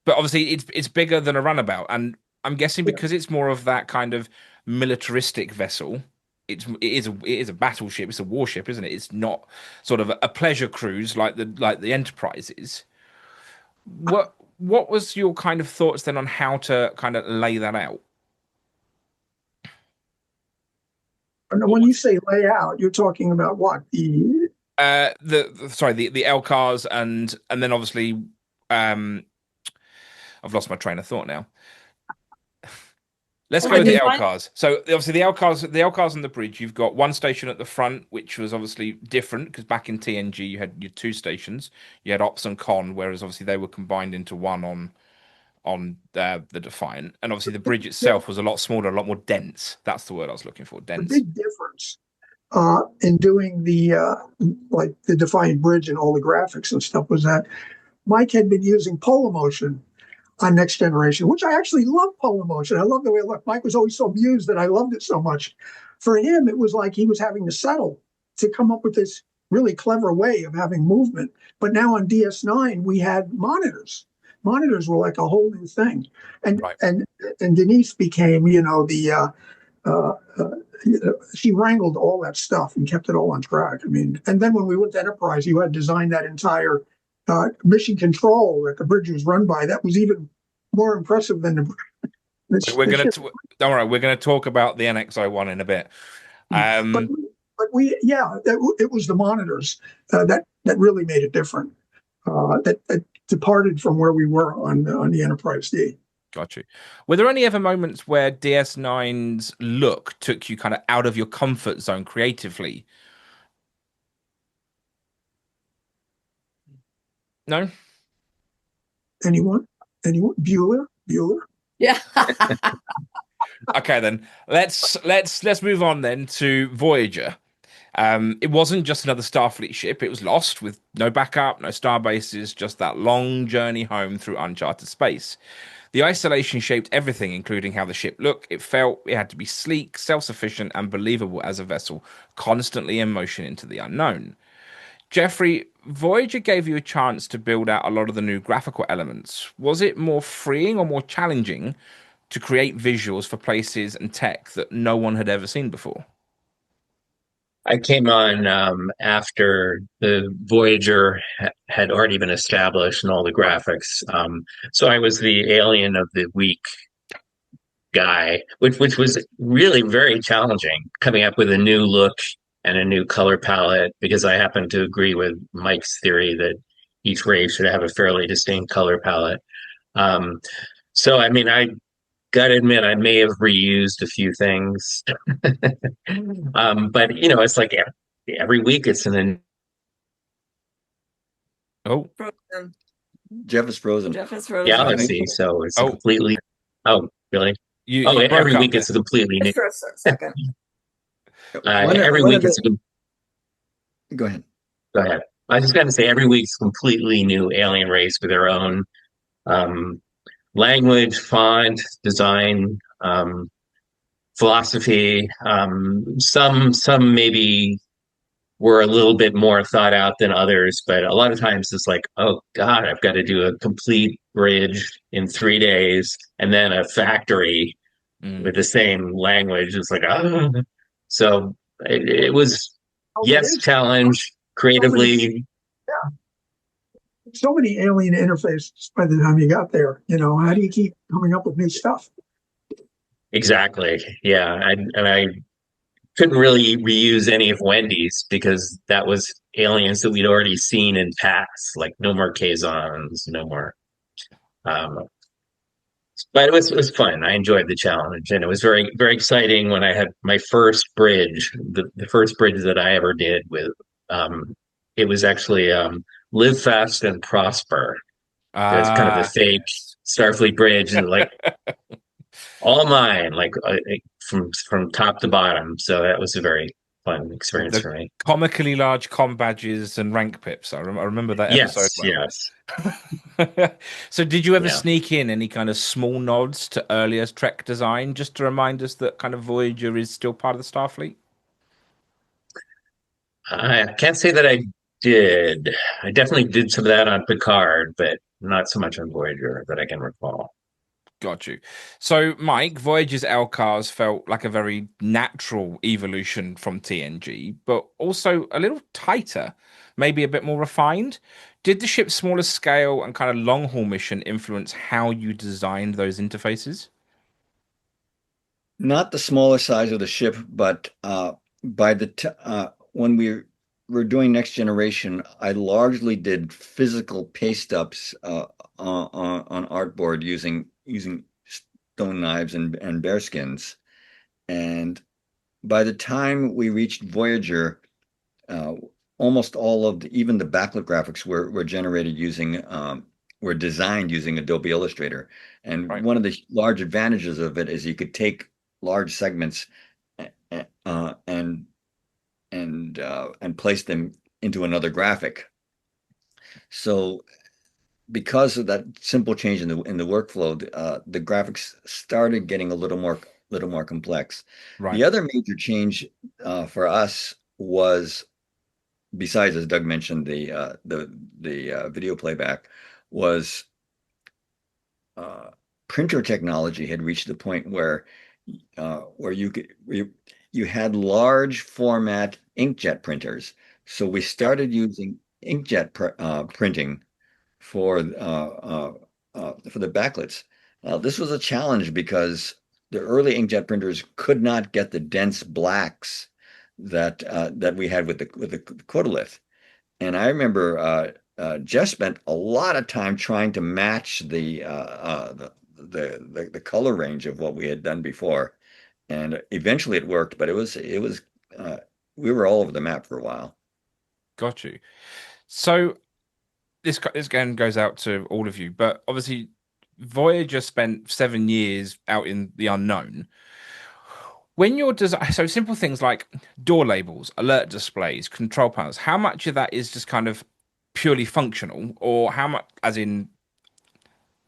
[SPEAKER 1] But obviously, it's bigger than a runabout, and I'm guessing because it's more of that kind of militaristic vessel, it is a battleship. It's a warship, isn't it? It's not sort of a pleasure cruise like the Enterprise is. What was your kind of thoughts then on how to kind of lay that out?
[SPEAKER 3] When you say lay out, you're talking about what? The
[SPEAKER 1] LCARS and then obviously I've lost my train of thought now. Let's go with the LCARS. So obviously the LCARS on the bridge, you've got one station at the front, which was obviously different because back in TNG you had your 2 stations. You had Ops and Con, whereas obviously they were combined into one on the Defiant. And obviously the bridge itself was a lot smaller, a lot more dense. That's the word I was looking for, dense.
[SPEAKER 3] The big difference in doing the Defiant bridge and all the graphics and stuff was that Mike had been using polar motion on Next Generation, which I actually love polar motion. I love the way it looked. Mike was always so amused that I loved it so much. For him, it was like he was having to settle to come up with this really clever way of having movement. But now on DS9, we had monitors. Monitors were like a whole new thing. And
[SPEAKER 1] Right.
[SPEAKER 3] and Denise became, she wrangled all that stuff and kept it all on track. I mean, and then when we went to Enterprise, you had designed that entire mission control that the bridge was run by. That was even more impressive than
[SPEAKER 1] We're going to don't worry. We're going to talk about the NXI-1 in a bit.
[SPEAKER 3] But it was the monitors that really made it different. That departed from where we were on the Enterprise D.
[SPEAKER 1] Got you. Were there any ever moments where DS9's look took you kind of out of your comfort zone creatively? No.
[SPEAKER 3] Anyone? Bueller?
[SPEAKER 5] Yeah.
[SPEAKER 1] Okay, then let's move on then to Voyager. It wasn't just another Starfleet ship. It was lost with no backup, no star bases, just that long journey home through uncharted space. The isolation shaped everything, including how the ship looked. It felt it had to be sleek, self-sufficient, and believable as a vessel, constantly in motion into the unknown. Geoffrey, Voyager gave you a chance to build out a lot of the new graphical elements. Was it more freeing or more challenging to create visuals for places and tech that no one had ever seen before?
[SPEAKER 4] I came on after the Voyager had already been established and all the graphics. So I was the Alien of the Week guy, which was really very challenging, coming up with a new look and a new color palette, because I happen to agree with Mike's theory that each race should have a fairly distinct color palette. So, I mean, I got to admit, I may have reused a few things. But, it's like every week it's an...
[SPEAKER 1] Oh,
[SPEAKER 5] Frozen.
[SPEAKER 2] Jeff is frozen.
[SPEAKER 4] galaxy, so it's completely... Oh, really?
[SPEAKER 1] broke
[SPEAKER 4] Every week
[SPEAKER 1] up
[SPEAKER 4] it's a completely new...
[SPEAKER 5] For a second.
[SPEAKER 4] Every week it's a...
[SPEAKER 2] Go ahead.
[SPEAKER 4] Go ahead. I was just going to say, every week's a completely new alien race with their own language, font, design, philosophy. Some maybe were a little bit more thought out than others, but a lot of times it's like, oh God, I've got to do a complete bridge in 3 days, and then a factory with the same language. It's like, oh. So it was, challenge creatively.
[SPEAKER 3] So many alien interfaces by the time you got there. How do you keep coming up with new stuff?
[SPEAKER 4] Exactly. Yeah. I couldn't really reuse any of Wendy's because that was aliens that we'd already seen in past, like no more Kazons, no more. But it was fun. I enjoyed the challenge, and it was very, very exciting when I had my first bridge, the first bridge that I ever did with, it was actually Live Fast and Prosper. It's kind of a fake Starfleet bridge, and like all mine, like from top to bottom. So that was a very fun experience for me.
[SPEAKER 1] Comically large comm badges and rank pips. I remember that episode.
[SPEAKER 4] Yes.
[SPEAKER 1] So did you ever sneak in any kind of small nods to earlier Trek design, just to remind us that kind of Voyager is still part of the Starfleet?
[SPEAKER 4] I can't say that I did. I definitely did some of that on Picard, but not so much on Voyager that I can recall.
[SPEAKER 1] Got you. So, Mike, Voyager's LCARS felt like a very natural evolution from TNG, but also a little tighter, maybe a bit more refined. Did the ship's smaller scale and kind of long-haul mission influence how you designed those interfaces?
[SPEAKER 2] Not the smaller size of the ship, but by the when we were doing Next Generation, I largely did physical paste ups on artboard using stone knives and bear skins. And by the time we reached Voyager, almost all of even the backlit graphics were generated using were designed using Adobe Illustrator. And one of the large advantages of it is you could take large segments and place them into another graphic. So because of that simple change in the workflow, the graphics started getting a little more complex.
[SPEAKER 1] Right.
[SPEAKER 2] The other major change for us was, besides, as Doug mentioned, the video playback, was printer technology had reached the point where you had large format inkjet printers. So we started using inkjet printing for the backlets. This was a challenge because the early inkjet printers could not get the dense blacks that we had with the Codalith. And I remember Jeff spent a lot of time trying to match the color range of what we had done before, and eventually it worked. But it was we were all over the map for a while.
[SPEAKER 1] Got you. So this again goes out to all of you, but obviously Voyager spent 7 years out in the unknown. When you're so simple things like door labels, alert displays, control panels, how much of that is just kind of purely functional, or how much, as in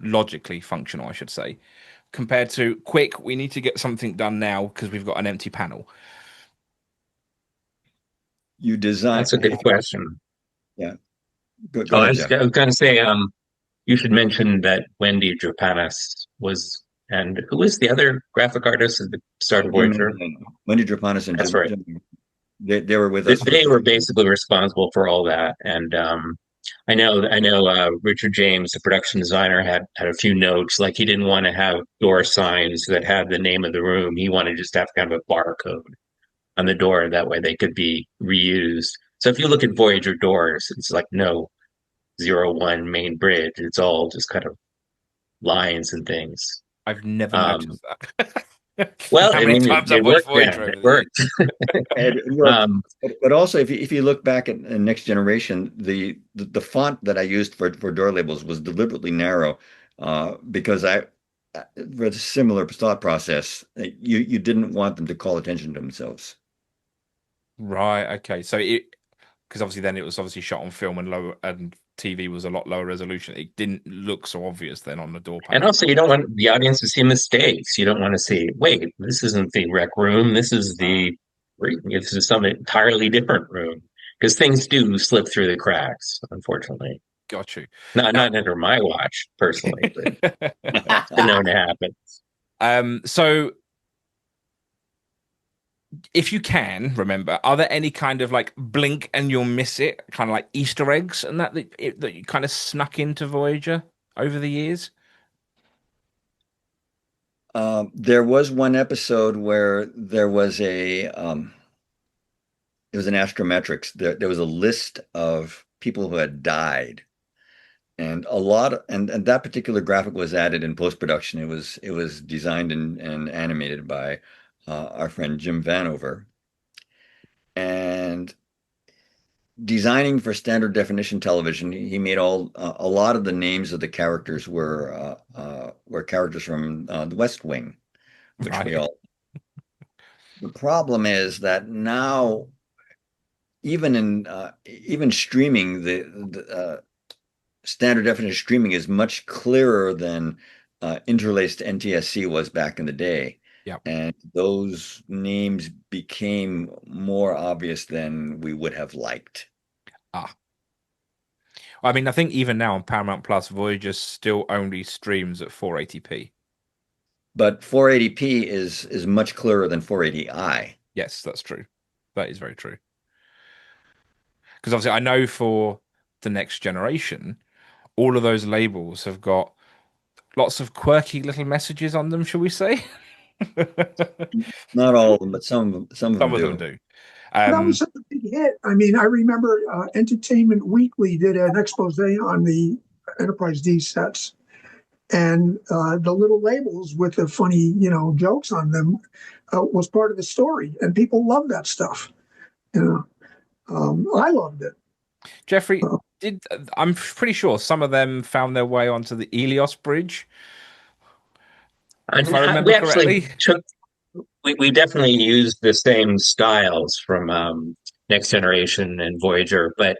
[SPEAKER 1] logically functional, I should say, compared to quick, we need to get something done now because we've got an empty panel?
[SPEAKER 2] You design.
[SPEAKER 4] That's a good question.
[SPEAKER 2] Yeah.
[SPEAKER 4] Go ahead, I was going to say, you should mention that Wendy Drapanis was, and who was the other graphic artist at the start of Voyager?
[SPEAKER 2] Wendy Drapanis and
[SPEAKER 4] That's
[SPEAKER 2] Jim,
[SPEAKER 4] right.
[SPEAKER 2] They were with us.
[SPEAKER 4] They were basically responsible for all that, and I know Richard James, the production designer, had a few notes. Like, he didn't want to have door signs that had the name of the room. He wanted just to have kind of a barcode on the door. That way they could be reused. So if you look at Voyager doors, it's like no 01 main bridge. It's all just kind of lines and things.
[SPEAKER 1] I've never noticed that.
[SPEAKER 4] Well,
[SPEAKER 1] how
[SPEAKER 4] I
[SPEAKER 1] many
[SPEAKER 4] mean,
[SPEAKER 1] times
[SPEAKER 4] it
[SPEAKER 1] I've watched
[SPEAKER 4] worked.
[SPEAKER 1] Voyager
[SPEAKER 4] It worked.
[SPEAKER 2] It worked. But also, if you look back at Next Generation, the font that I used for door labels was deliberately narrow, because for a similar thought process, you didn't want them to call attention to themselves.
[SPEAKER 1] Right. Okay. So because obviously then it was obviously shot on film and lower, and TV was a lot lower resolution. It didn't look so obvious then on the door panel.
[SPEAKER 4] And also, you don't want the audience to see mistakes. You don't want to see, wait, this isn't the rec room. This is some entirely different room, because things do slip through the cracks, unfortunately.
[SPEAKER 1] Got you.
[SPEAKER 4] Not under my watch, personally, but it's been known to happen.
[SPEAKER 1] So if you can remember, are there any kind of like blink and you'll miss it, kind of like Easter eggs and that you kind of snuck into Voyager over the years?
[SPEAKER 2] There was one episode where there was it was an astrometrics. There was a list of people who had died, and and that particular graphic was added in post-production. It was designed and animated by our friend Jim Vanover, and designing for standard definition television, he made a lot of the names of the characters were characters from the West Wing, which we all. The problem is that now, even streaming, the standard definition streaming is much clearer than interlaced NTSC was back in the day.
[SPEAKER 1] Yep.
[SPEAKER 2] And those names became more obvious than we would have liked.
[SPEAKER 1] I mean, I think even now on Paramount Plus, Voyager still only streams at 480p.
[SPEAKER 2] But 480p is much clearer than 480i.
[SPEAKER 1] Yes, that's true. That is very true. Because obviously I know for the Next Generation, all of those labels have got lots of quirky little messages on them, shall we say?
[SPEAKER 2] Not all of them, but some of them do.
[SPEAKER 3] That was such a big hit. I mean, I remember Entertainment Weekly did an expose on the Enterprise D sets, and the little labels with the funny, jokes on them was part of the story, and people loved that stuff. I loved it.
[SPEAKER 1] Jeffrey, I'm pretty sure some of them found their way onto the Eleos bridge. If I remember correctly.
[SPEAKER 4] We definitely used the same styles from Next Generation and Voyager, but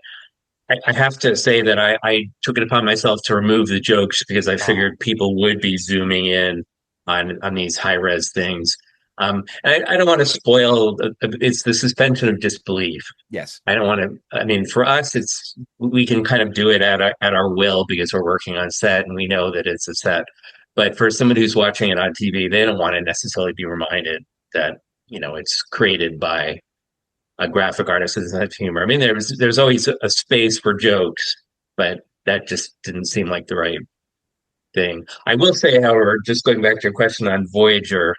[SPEAKER 4] I have to say that I took it upon myself to remove the jokes because I figured people would be zooming in on these high res things. And I don't want to spoil. It's the suspension of disbelief.
[SPEAKER 1] Yes.
[SPEAKER 4] I don't want to. I mean, for us, we can kind of do it at our will because we're working on set and we know that it's a set. But for somebody who's watching it on TV, they don't want to necessarily be reminded that it's created by a graphic artist with a sense of humor. I mean, there's always a space for jokes, but that just didn't seem like the right thing. I will say, however, just going back to your question on Voyager,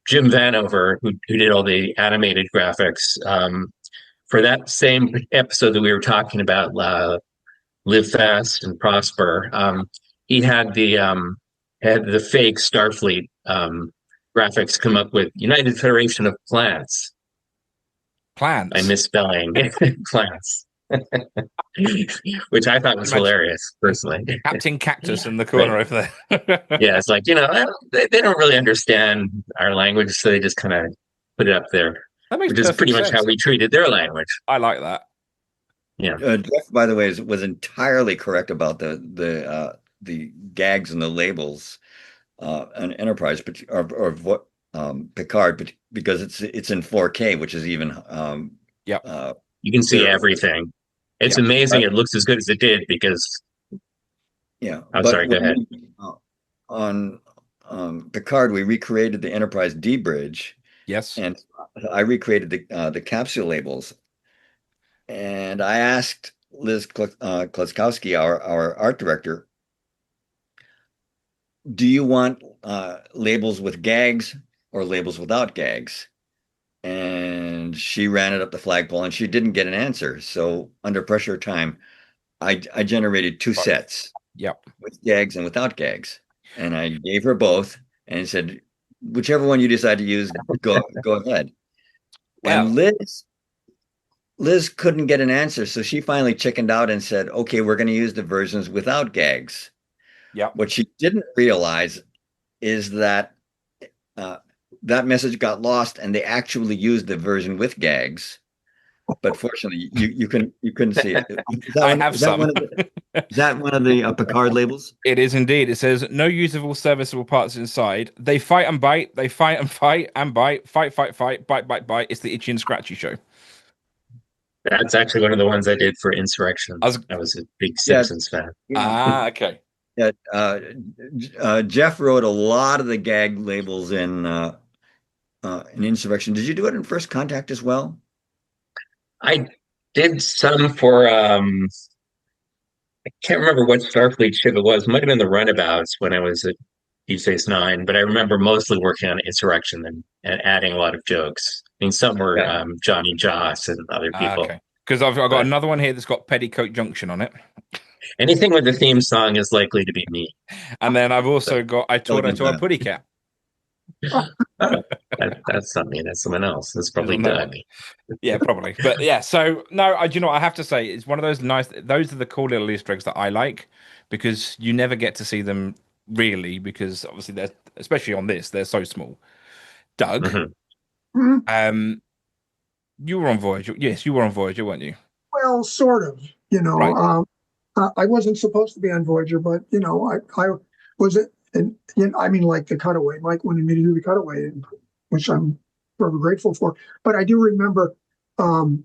[SPEAKER 4] Jim Vanover, who did all the animated graphics, for that same episode that we were talking about, Live Fast and Prosper, he had the fake Starfleet graphics come up with United Federation of Plants.
[SPEAKER 1] Plants.
[SPEAKER 4] I'm misspelling plants, which I thought was hilarious, personally.
[SPEAKER 1] Captain Cactus in the corner over there.
[SPEAKER 4] Yeah, it's like, they don't really understand our language, so they just kind of put it up there, which is pretty much how we treated their language.
[SPEAKER 1] I like that.
[SPEAKER 4] Yeah.
[SPEAKER 2] Jeff, by the way, was entirely correct about the gags and the labels on Enterprise, but or what Picard, but because it's in 4K, which is even
[SPEAKER 4] you can see everything. It's amazing. It looks as good as it did because I'm sorry, go ahead.
[SPEAKER 2] On Picard, we recreated the Enterprise D bridge.
[SPEAKER 1] Yes,
[SPEAKER 2] and I recreated the capsule labels, and I asked Liz Klaskowski, our art director, do you want labels with gags or labels without gags? And she ran it up the flagpole and she didn't get an answer. So under pressure time, I generated two sets.
[SPEAKER 1] Yep.
[SPEAKER 2] With gags and without gags. And I gave her both and said, whichever one you decide to use, go ahead. Wow. And Liz couldn't get an answer. So she finally chickened out and said, okay, we're going to use the versions without gags.
[SPEAKER 1] Yeah.
[SPEAKER 2] What she didn't realize is that that message got lost, and they actually used the version with gags. But fortunately, you couldn't see it.
[SPEAKER 1] I have some.
[SPEAKER 2] Is that one of the Picard labels?
[SPEAKER 1] It is indeed. It says no usable serviceable parts inside. They fight and bite. They fight and fight and bite. Fight, bite, bite. It's the Itchy and Scratchy show.
[SPEAKER 4] That's actually one of the ones I did for Insurrection. I was a big Simpsons fan.
[SPEAKER 1] Okay.
[SPEAKER 2] Yeah, Jeff wrote a lot of the gag labels in Insurrection. Did you do it in First Contact as well?
[SPEAKER 4] I did some for I can't remember what Starfleet ship it was. It might have been the Runabouts when I was at Deep Space Nine, but I remember mostly working on Insurrection and adding a lot of jokes. I mean, some were Johnny Joss and other people.
[SPEAKER 1] Okay. Because I've got another one here that's got Petticoat Junction on it.
[SPEAKER 4] Anything with the theme song is likely to be me.
[SPEAKER 1] And then I've also got I Taught a Putty Cat.
[SPEAKER 4] That's not me. That's someone else. That's probably Doug.
[SPEAKER 1] Yeah, probably. But yeah, so no, you know what I have to say, it's one of those those are the cool little Easter eggs that I like, because you never get to see them really, because obviously they're, especially on this, they're so small. Doug, you were on Voyager. Yes, you were on Voyager, weren't you?
[SPEAKER 3] Well, sort of. Right. I wasn't supposed to be on Voyager, but I was it. And I mean, like the cutaway. Mike wanted me to do the cutaway, which I'm forever grateful for. But I do remember the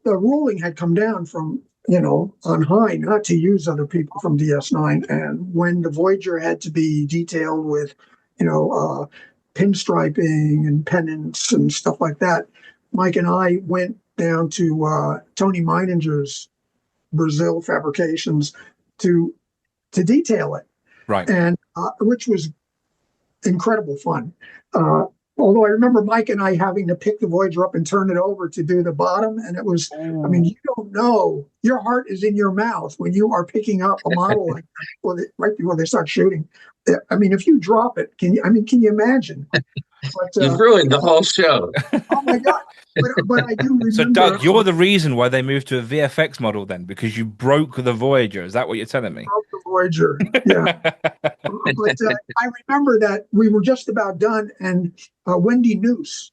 [SPEAKER 3] ruling had come down from on high not to use other people from DS9, and when the Voyager had to be detailed with pinstriping and pennants and stuff like that, Mike and I went down to Tony Meininger's Brazil Fabrications to detail it,
[SPEAKER 1] right?
[SPEAKER 3] And which was incredible fun. Although I remember Mike and I having to pick the Voyager up and turn it over to do the bottom, and it was, I mean, you don't know, your heart is in your mouth when you are picking up a model like that right before they start shooting. I mean, if you drop it, can you imagine? But,
[SPEAKER 4] you've ruined the whole show.
[SPEAKER 3] Oh my God. But I do remember.
[SPEAKER 1] So, Doug, you're the reason why they moved to a VFX model then, because you broke the Voyager. Is that what you're telling me?
[SPEAKER 3] Broke the Voyager, yeah. But I remember that we were just about done, and Wendy Noose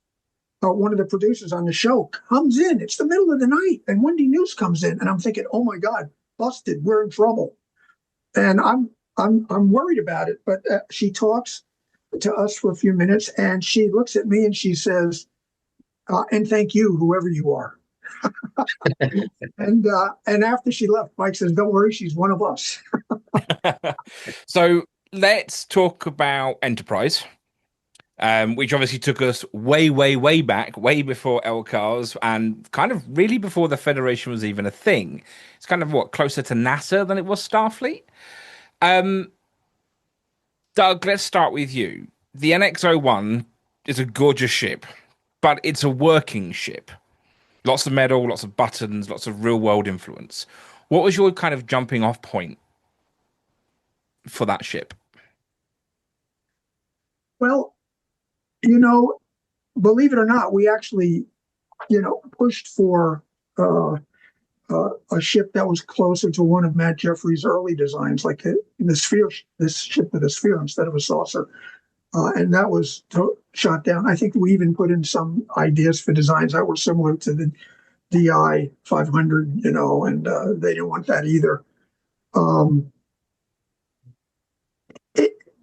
[SPEAKER 3] one of the producers on the show comes in. It's the middle of the night, and Wendy News comes in, and I'm thinking, oh my God, busted, we're in trouble. And I'm worried about it. But she talks to us for a few minutes, and she looks at me and she says, and thank you, whoever you are. and after she left, Mike says, don't worry, she's one of us.
[SPEAKER 1] So let's talk about Enterprise, which obviously took us way, way, way back, way before LCARS, and kind of really before the Federation was even a thing. It's kind of closer to NASA than it was Starfleet. Doug, let's start with you. The NX-01 is a gorgeous ship, but it's a working ship. Lots of metal, lots of buttons, lots of real-world influence. What was your kind of jumping off point for that ship?
[SPEAKER 3] Well, believe it or not, we actually, pushed for a ship that was closer to one of Matt Jeffrey's early designs, like the sphere, this ship with a sphere instead of a saucer. And that was shot down. I think we even put in some ideas for designs that were similar to the DI 500, and they didn't want that either.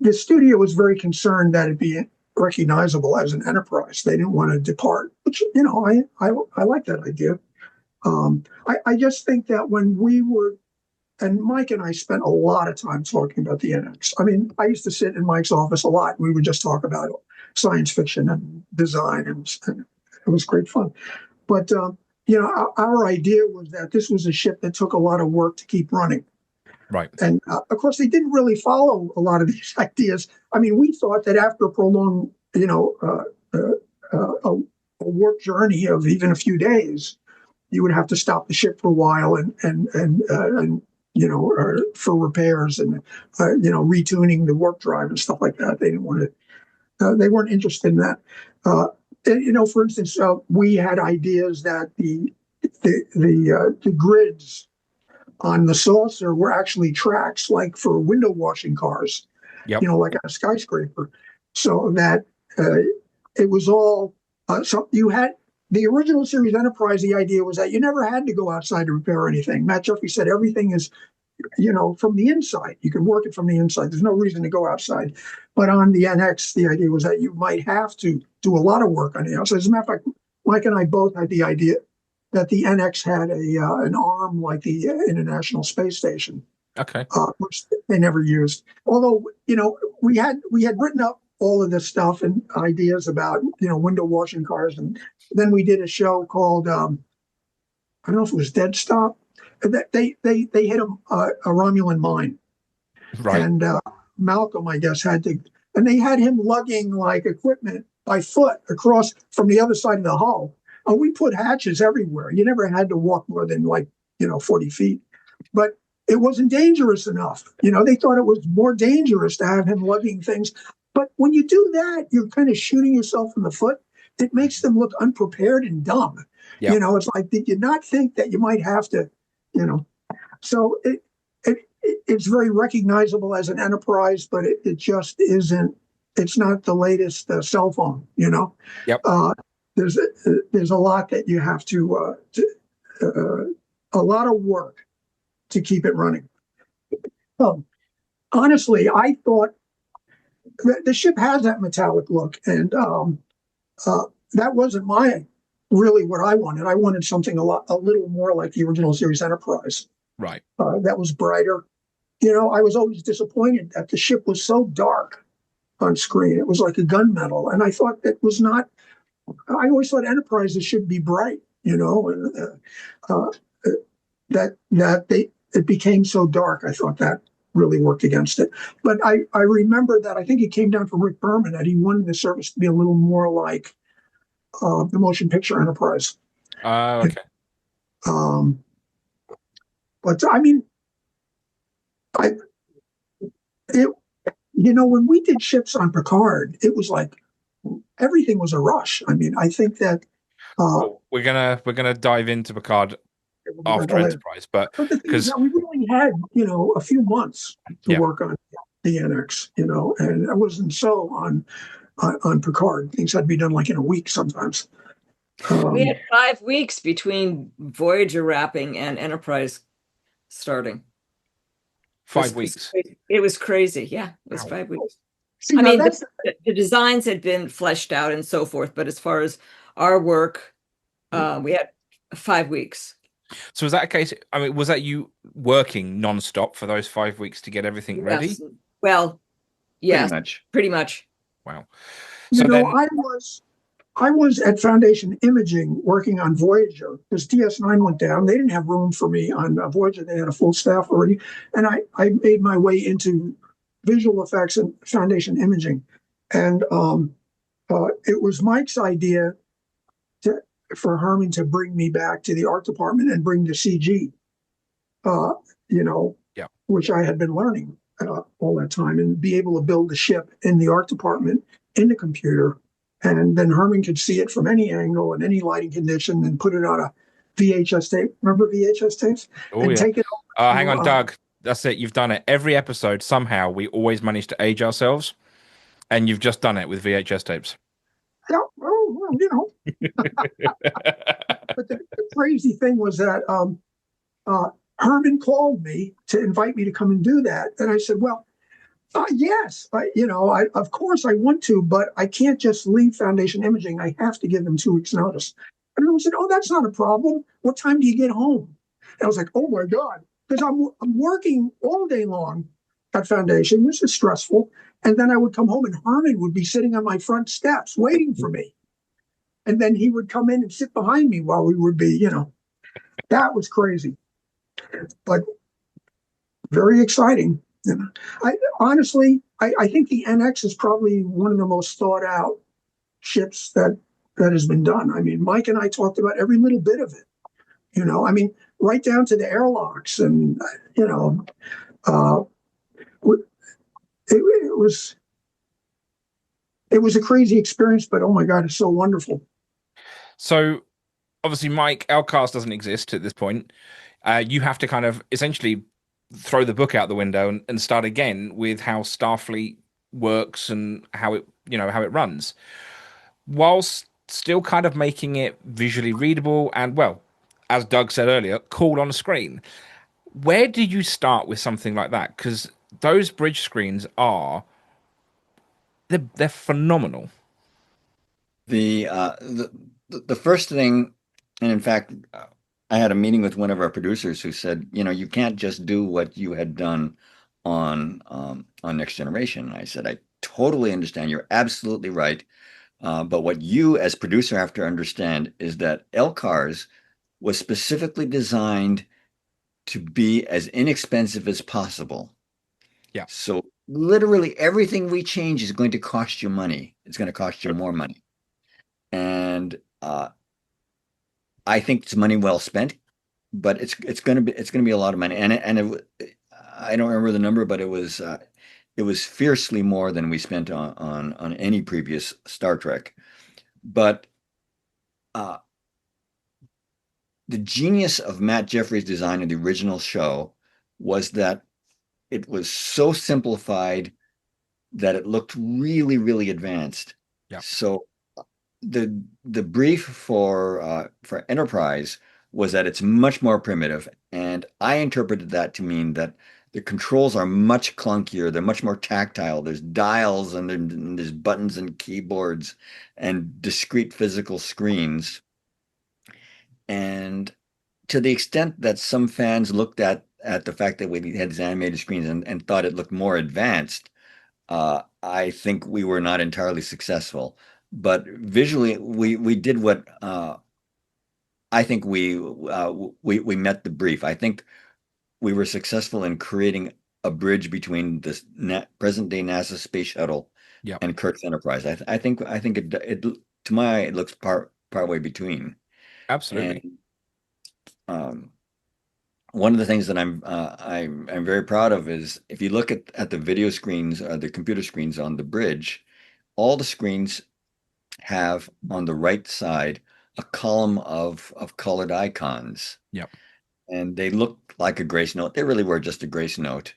[SPEAKER 3] The studio was very concerned that it be recognizable as an Enterprise. They didn't want to depart, which, I like that idea. I just think that when we were, and Mike and I spent a lot of time talking about the NX. I mean, I used to sit in Mike's office a lot. We would just talk about science fiction and design, and it was great fun. But, our idea was that this was a ship that took a lot of work to keep running.
[SPEAKER 1] Right.
[SPEAKER 3] And of course, they didn't really follow a lot of these ideas. I mean, we thought that after a prolonged, a warp journey of even a few days, you would have to stop the ship for a while and for repairs and retuning the warp drive and stuff like that. They didn't want to. They weren't interested in that. For instance, we had ideas that the grids on the saucer were actually tracks, like for window washing cars.
[SPEAKER 1] Yep.
[SPEAKER 3] Like on a skyscraper, so that it was all. So you had the original series Enterprise. The idea was that you never had to go outside to repair anything. Matt Jeffrey said everything is, from the inside. You can work it from the inside. There's no reason to go outside. But on the NX, the idea was that you might have to do a lot of work on the outside. As a matter of fact, Mike and I both had the idea that the NX had an arm like the International Space Station.
[SPEAKER 1] Okay.
[SPEAKER 3] Which they never used. Although, we had written up all of this stuff and ideas about, window washing cars. And then we did a show called, I don't know if it was Dead Stop. They hit a Romulan mine.
[SPEAKER 1] Right.
[SPEAKER 3] And Malcolm, I guess, and they had him lugging like equipment by foot across from the other side of the hull. And we put hatches everywhere. You never had to walk more than 40 feet. But it wasn't dangerous enough. They thought it was more dangerous to have him lugging things. But when you do that, you're kind of shooting yourself in the foot. It makes them look unprepared and dumb. Yep. It's like, did you not think that you might have to, So it's very recognizable as an Enterprise, but it just isn't. It's not the latest cell phone.
[SPEAKER 1] Yep.
[SPEAKER 3] There's a lot that you have to a lot of work to keep it running. Honestly, I thought the ship has that metallic look, and that wasn't really what I wanted. I wanted something a little more like the original series Enterprise.
[SPEAKER 1] Right.
[SPEAKER 3] That was brighter. I was always disappointed that the ship was so dark on screen. It was like a gunmetal, and I thought that was not. I always thought Enterprises should be bright, and it became so dark. I thought that really worked against it. But I remember that I think it came down from Rick Berman that he wanted the service to be a little more like the motion picture Enterprise.
[SPEAKER 1] Okay.
[SPEAKER 3] But I mean, when we did ships on Picard, it was like everything was a rush. I mean, I think that
[SPEAKER 1] we're gonna dive into Picard after Enterprise, but
[SPEAKER 3] because we only had a few months to work on the NX, and it wasn't so on Picard. Things had to be done like in a week sometimes.
[SPEAKER 5] We had 5 weeks between Voyager wrapping and Enterprise starting.
[SPEAKER 1] 5 weeks.
[SPEAKER 5] It was crazy. Yeah, it was
[SPEAKER 1] Wow.
[SPEAKER 5] 5 weeks.
[SPEAKER 3] See,
[SPEAKER 5] I
[SPEAKER 3] now
[SPEAKER 5] mean,
[SPEAKER 3] that's
[SPEAKER 5] the designs had been fleshed out and so forth, but as far as our work, we had 5 weeks.
[SPEAKER 1] So was that a case? I mean, was that you working non-stop for those 5 weeks to get everything ready?
[SPEAKER 5] Yes. Well, yes, pretty much.
[SPEAKER 1] Wow.
[SPEAKER 3] you
[SPEAKER 1] So
[SPEAKER 3] know,
[SPEAKER 1] then,
[SPEAKER 3] I was at Foundation Imaging working on Voyager because DS9 went down. They didn't have room for me on Voyager. They had a full staff already. And I made my way into visual effects and Foundation Imaging. And it was Mike's idea for Herman to bring me back to the art department and bring the CG, which I had been learning all that time, and be able to build the ship in the art department in the computer. And then Herman could see it from any angle and any lighting condition and put it on a VHS tape. Remember VHS tapes?
[SPEAKER 1] oh yeah.
[SPEAKER 3] Take it
[SPEAKER 1] over hang on, Doug. That's it. You've done it. Every episode, somehow, we always manage to age ourselves. And you've just done it with VHS tapes.
[SPEAKER 3] Yeah, well. But the crazy thing was that Herman called me to invite me to come and do that. And I said, well, yes, of course I want to, but I can't just leave Foundation Imaging. I have to give them 2 weeks notice. And I said, oh, that's not a problem. What time do you get home? And I was like, oh my God, because I'm working all day long at Foundation, which is stressful. And then I would come home and Herman would be sitting on my front steps waiting for me. And then he would come in and sit behind me while we would be, that was crazy, but very exciting. I think the NX is probably one of the most thought out ships that has been done. I mean, Mike and I talked about every little bit of it, right down to the airlocks and, it was a crazy experience, but oh my God, it's so wonderful.
[SPEAKER 1] So obviously, Mike, LCARS doesn't exist at this point. You have to kind of essentially throw the book out the window and start again with how Starfleet works and how it runs, whilst still kind of making it visually readable and, well, as Doug said earlier, cool on screen. Where did you start with something like that? Because those bridge screens they're phenomenal.
[SPEAKER 2] The first thing, and in fact, I had a meeting with one of our producers who said, you can't just do what you had done on Next Generation. And I said, I totally understand. You're absolutely right. But what you as producer have to understand is that LCARS was specifically designed to be as inexpensive as possible.
[SPEAKER 1] Yeah.
[SPEAKER 2] So literally everything we change is going to cost you money. It's going to cost you more money. And I think it's money well spent, but it's going to be a lot of money. And I don't remember the number, but it was fiercely more than we spent on any previous Star Trek. But the genius of Matt Jefferies' design of the original show was that it was so simplified that it looked really, really advanced.
[SPEAKER 1] Yeah.
[SPEAKER 2] So the brief for Enterprise was that it's much more primitive, and I interpreted that to mean that the controls are much clunkier. They're much more tactile. There's dials and there's buttons and keyboards and discrete physical screens. And to the extent that some fans looked at the fact that we had these animated screens and thought it looked more advanced, I think we were not entirely successful. But visually, we did what I think we met the brief. I think we were successful in creating a bridge between the present day NASA space shuttle and Kirk's Enterprise. I think it to my eye, it looks partway between.
[SPEAKER 1] Absolutely.
[SPEAKER 2] And, one of the things that I'm very proud of is if you look at the video screens, the computer screens on the bridge, all the screens have on the right side a column of colored icons.
[SPEAKER 1] Yep.
[SPEAKER 2] And they look like a grace note. They really were just a grace note.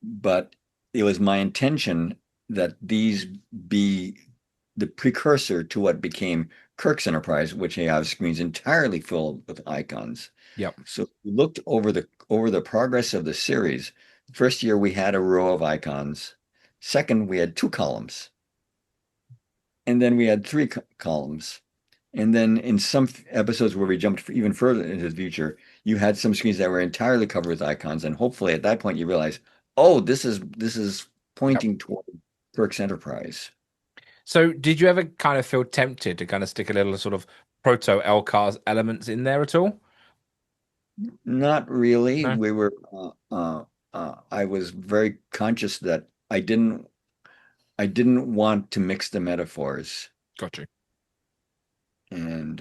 [SPEAKER 2] But it was my intention that these be the precursor to what became Kirk's Enterprise, which have screens entirely full with icons.
[SPEAKER 1] Yep.
[SPEAKER 2] So we looked over the progress of the series. First year we had a row of icons. Second, we had 2 columns. And then we had 3 columns. And then in some episodes where we jumped even further into the future, you had some screens that were entirely covered with icons. And hopefully at that point you realize, oh, this is pointing toward Kirk's Enterprise.
[SPEAKER 1] So did you ever kind of feel tempted to kind of stick a little sort of proto LCARS elements in there at all?
[SPEAKER 2] Not really.
[SPEAKER 1] No?
[SPEAKER 2] We were I was very conscious that I didn't want to mix the metaphors.
[SPEAKER 1] Got you.
[SPEAKER 2] And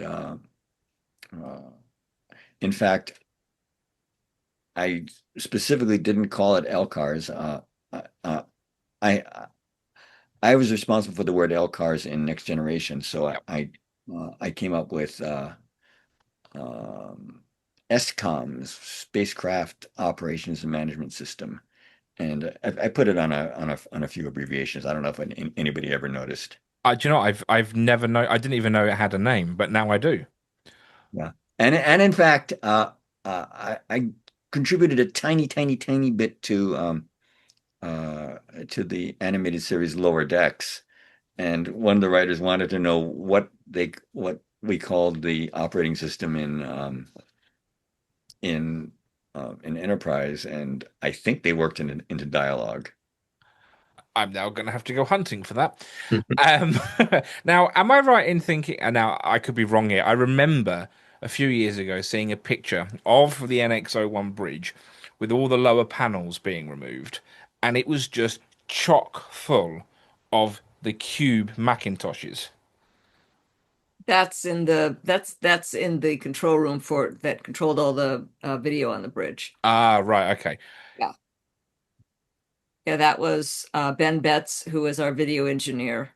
[SPEAKER 2] in fact, I specifically didn't call it LCARS. I was responsible for the word LCARS in Next Generation, so
[SPEAKER 1] Yep.
[SPEAKER 2] I came up with SCOMS, Spacecraft Operations and Management System, and I put it on a few abbreviations. I don't know if anybody ever noticed.
[SPEAKER 1] Do you know, I've never know. I didn't even know it had a name, but now I do.
[SPEAKER 2] Yeah, and in fact, I contributed a tiny bit to the animated series Lower Decks, and one of the writers wanted to know what we called the operating system in Enterprise, and I think they worked into dialogue.
[SPEAKER 1] I'm now going to have to go hunting for that. Now, am I right in thinking, and now I could be wrong here, I remember a few years ago seeing a picture of the NX-01 bridge with all the lower panels being removed, and it was just chock full of the Cube Macintoshes.
[SPEAKER 5] That's in the control room that controlled all the video on the bridge.
[SPEAKER 1] Ah, right, okay.
[SPEAKER 5] Yeah, that was Ben Betts, who was our video engineer.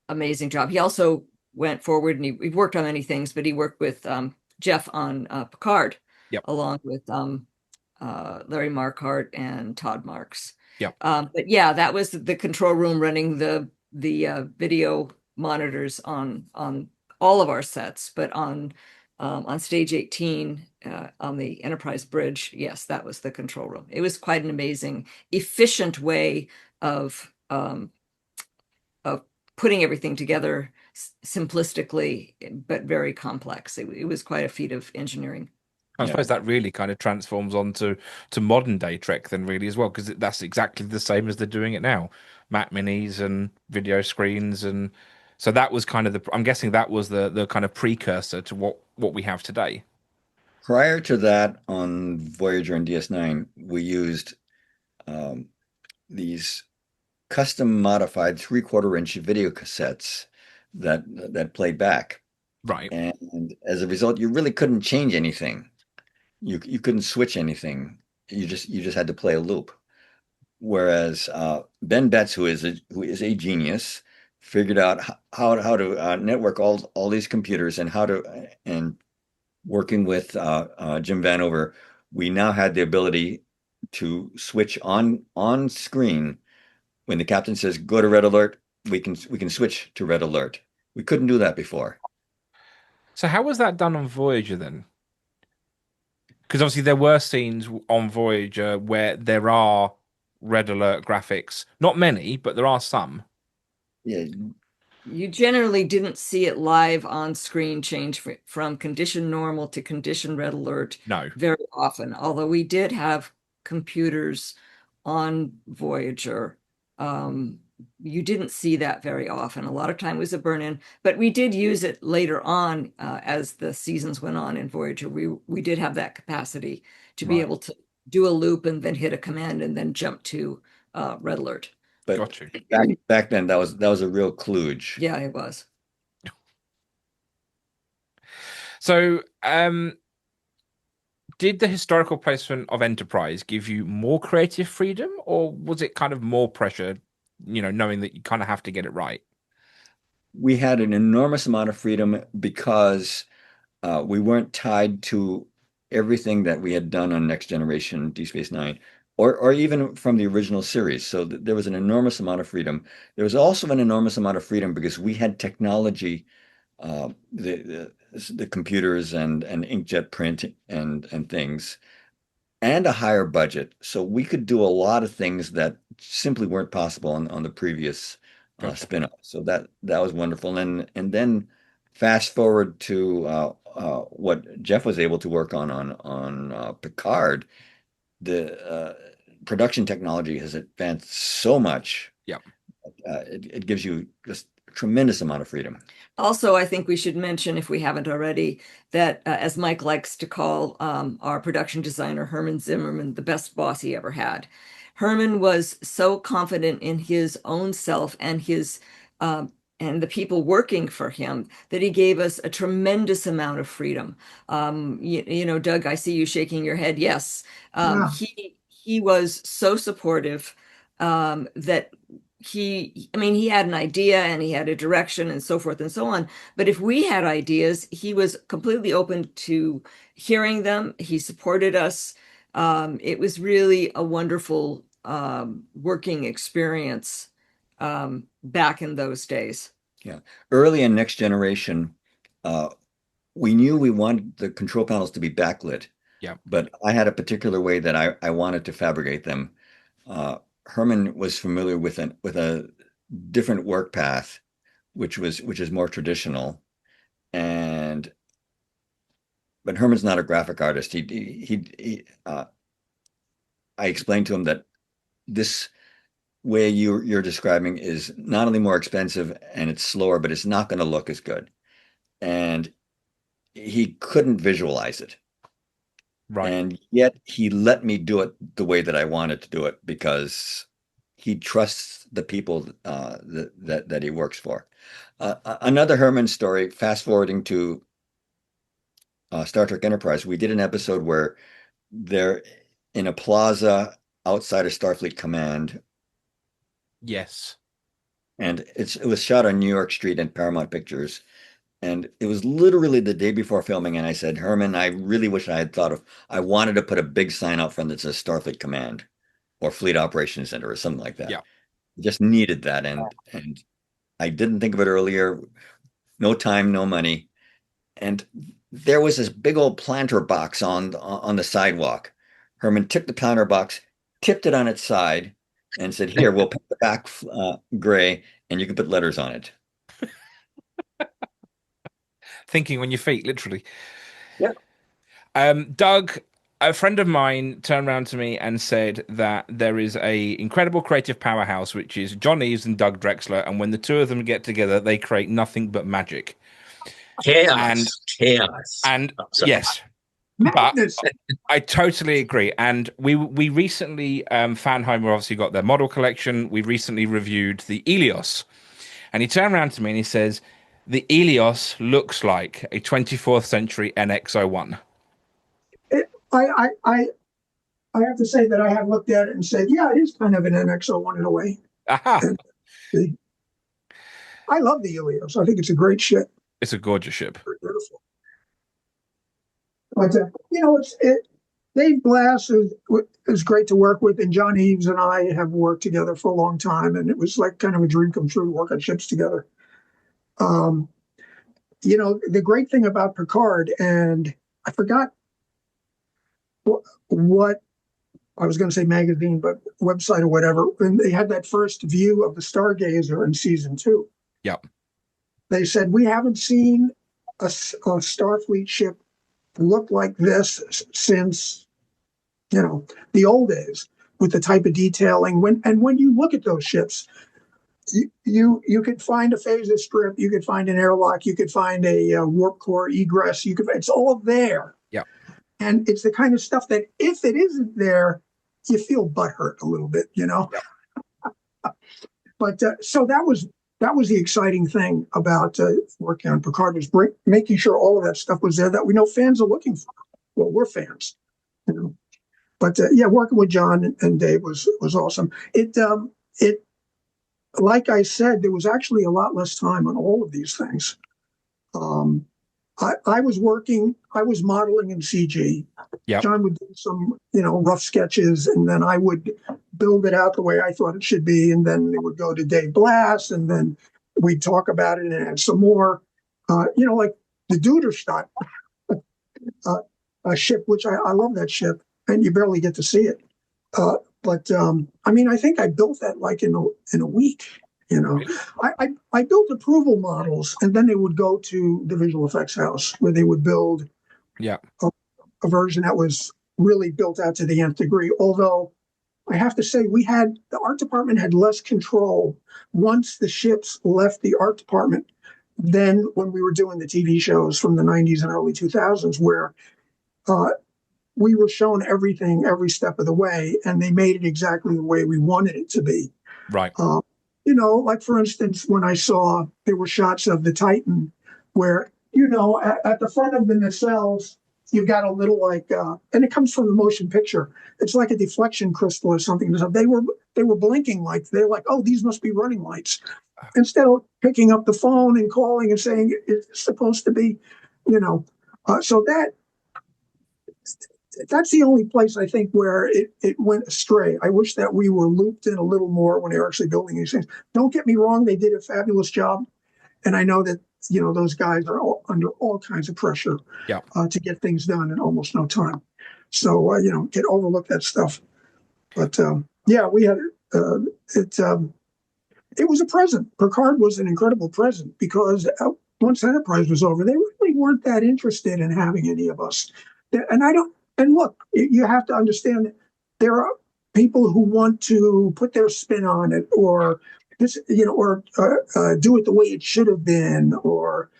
[SPEAKER 5] Amazing job. He also went forward and he worked on many things, but he worked with Jeff on Picard,
[SPEAKER 1] Yep.
[SPEAKER 5] along with Larry Marquardt and Todd Marks.
[SPEAKER 1] Yep.
[SPEAKER 5] But yeah, that was the control room running the video monitors on all of our sets, but on stage 18 on the Enterprise bridge, yes, that was the control room. It was quite an amazing, efficient way of putting everything together simplistically, but very complex. It was quite a feat of engineering.
[SPEAKER 1] I suppose that really kind of transforms onto modern day Trek then really as well, because that's exactly the same as they're doing it now. Mac minis and video screens, and so that was kind of I'm guessing that was the kind of precursor to what we have today.
[SPEAKER 2] Prior to that, on Voyager and DS9, we used these custom modified 3/4-inch video cassettes that played back.
[SPEAKER 1] Right.
[SPEAKER 2] And as a result, you really couldn't change anything. You couldn't switch anything. You just had to play a loop. Whereas Ben Betts, who is a genius, figured out how to network all these computers and working with Jim Vanover, we now had the ability to switch on screen. When the captain says go to red alert, we can switch to red alert. We couldn't do that before.
[SPEAKER 1] So how was that done on Voyager then? Because obviously there were scenes on Voyager where there are red alert graphics. Not many, but there are some.
[SPEAKER 2] Yeah.
[SPEAKER 5] You generally didn't see it live on screen change from condition normal to condition red alert very often. Although we did have computers on Voyager, you didn't see that very often. A lot of time was a burn-in, but we did use it later on as the seasons went on in Voyager. We did have that capacity to be able to do a loop and then hit a command and then jump to red alert.
[SPEAKER 2] But back then, that was a real kludge.
[SPEAKER 5] Yeah, it was.
[SPEAKER 1] So, did the historical placement of Enterprise give you more creative freedom, or was it kind of more pressure, knowing that you kind of have to get it right?
[SPEAKER 2] We had an enormous amount of freedom because we weren't tied to everything that we had done on Next Generation, Deep Space Nine. Or even from the original series. So there was an enormous amount of freedom. There was also an enormous amount of freedom because we had technology the computers and inkjet print and things, and a higher budget. So we could do a lot of things that simply weren't possible on the previous
[SPEAKER 1] Gotcha.
[SPEAKER 2] spin-off. So that was wonderful. And then fast forward to what Jeff was able to work on Picard. The production technology has advanced so much.
[SPEAKER 1] Yeah.
[SPEAKER 2] It gives you just a tremendous amount of freedom.
[SPEAKER 5] Also, I think we should mention, if we haven't already, that as Mike likes to call our production designer, Herman Zimmerman, the best boss he ever had. Herman was so confident in his own self and his and the people working for him that he gave us a tremendous amount of freedom. You know, Doug, I see you shaking your head. Yes,
[SPEAKER 3] Yeah.
[SPEAKER 5] he was so supportive that he had an idea and he had a direction and so forth and so on. But if we had ideas, he was completely open to hearing them. He supported us. It was really a wonderful working experience back in those days.
[SPEAKER 2] Yeah. Early in Next Generation, we knew we wanted the control panels to be backlit.
[SPEAKER 1] Yeah.
[SPEAKER 2] But I had a particular way that I wanted to fabricate them. Herman was familiar with a different work path, which is more traditional, but Herman's not a graphic artist. I explained to him that this way you're describing is not only more expensive and it's slower, but it's not going to look as good, and he couldn't visualize it.
[SPEAKER 1] Right.
[SPEAKER 2] And yet he let me do it the way that I wanted to do it because he trusts the people that he works for. Another Herman story, fast forwarding to Star Trek Enterprise, we did an episode where they're in a plaza outside of Starfleet Command.
[SPEAKER 1] Yes.
[SPEAKER 2] And it was shot on New York Street and Paramount Pictures. And it was literally the day before filming. And I said, Herman, I really wish I wanted to put a big sign out front that says Starfleet Command or Fleet Operations Center or something like that.
[SPEAKER 1] Yeah.
[SPEAKER 2] Just needed that. And I didn't think of it earlier. No time, no money. And there was this big old planter box on the sidewalk. Herman took the planter box, tipped it on its side, and said, here, we'll paint the back gray, and you can put letters on it.
[SPEAKER 1] Thinking on your feet, literally.
[SPEAKER 2] Yeah.
[SPEAKER 1] Doug, a friend of mine turned around to me and said that there is a incredible creative powerhouse, which is John Eaves and Doug Drexler, and when the two of them get together, they create nothing but magic.
[SPEAKER 4] Chaos.
[SPEAKER 1] And yes, but I totally agree. And we recently, Fanheimer obviously got their model collection. We recently reviewed the Eleos, and he turned around to me and he says, the Eleos looks like a 24th century NX-01.
[SPEAKER 3] I have to say that I have looked at it and said, yeah, it is kind of an NX-01 in a way.
[SPEAKER 1] Aha.
[SPEAKER 3] And I love the Eleos. I think it's a great ship.
[SPEAKER 1] It's a gorgeous ship.
[SPEAKER 3] Very beautiful. But Dave Glass is great to work with, and John Eaves and I have worked together for a long time, and it was like kind of a dream come true to work on ships together. The great thing about Picard, and I forgot what I was going to say magazine, but website or whatever, when they had that first view of the Stargazer in season 2.
[SPEAKER 1] Yep.
[SPEAKER 3] They said, we haven't seen a Starfleet ship look like this since, the old days, with the type of detailing. When you look at those ships, you could find a phaser strip, you could find an airlock, you could find a warp core egress, it's all there.
[SPEAKER 1] Yeah.
[SPEAKER 3] And it's the kind of stuff that if it isn't there, you feel butthurt a little bit, Yeah. But so that was the exciting thing about working on Picard, was making sure all of that stuff was there that we know fans are looking for. Well, we're fans, But working with John and Dave was awesome. It like I said, there was actually a lot less time on all of these things. I was modeling in CG.
[SPEAKER 1] Yep.
[SPEAKER 3] John would do some, rough sketches, and then I would build it out the way I thought it should be. And then it would go to Dave Blass, and then we'd talk about it and add some more. Like the Duderstadt ship, which I love that ship, and you barely get to see it. But I think I built that like in a week. I built approval models, and then they would go to the visual effects house where they would build a version that was really built out to the nth degree. Although I have to say, the art department had less control once the ships left the art department than when we were doing the TV shows from the 90s and early 2000s, where we were shown everything every step of the way, and they made it exactly the way we wanted it to be.
[SPEAKER 1] Right.
[SPEAKER 3] Like for instance, when I saw there were shots of the Titan where, at the front of the nacelles, you've got a little and it comes from the motion picture. It's like a deflection crystal or something. They were blinking they're like, oh, these must be running lights. Instead of picking up the phone and calling and saying it's supposed to be, so that's the only place I think where it went astray. I wish that we were looped in a little more when they were actually building these things. Don't get me wrong, they did a fabulous job. And I know that, those guys are under all kinds of pressure to get things done in almost no time. So, get overlook that stuff. But we had it was a present. Picard was an incredible present because once Enterprise was over, they really weren't that interested in having any of us. And look, you have to understand that there are people who want to put their spin on it, or this, or do it the way it should have been, or.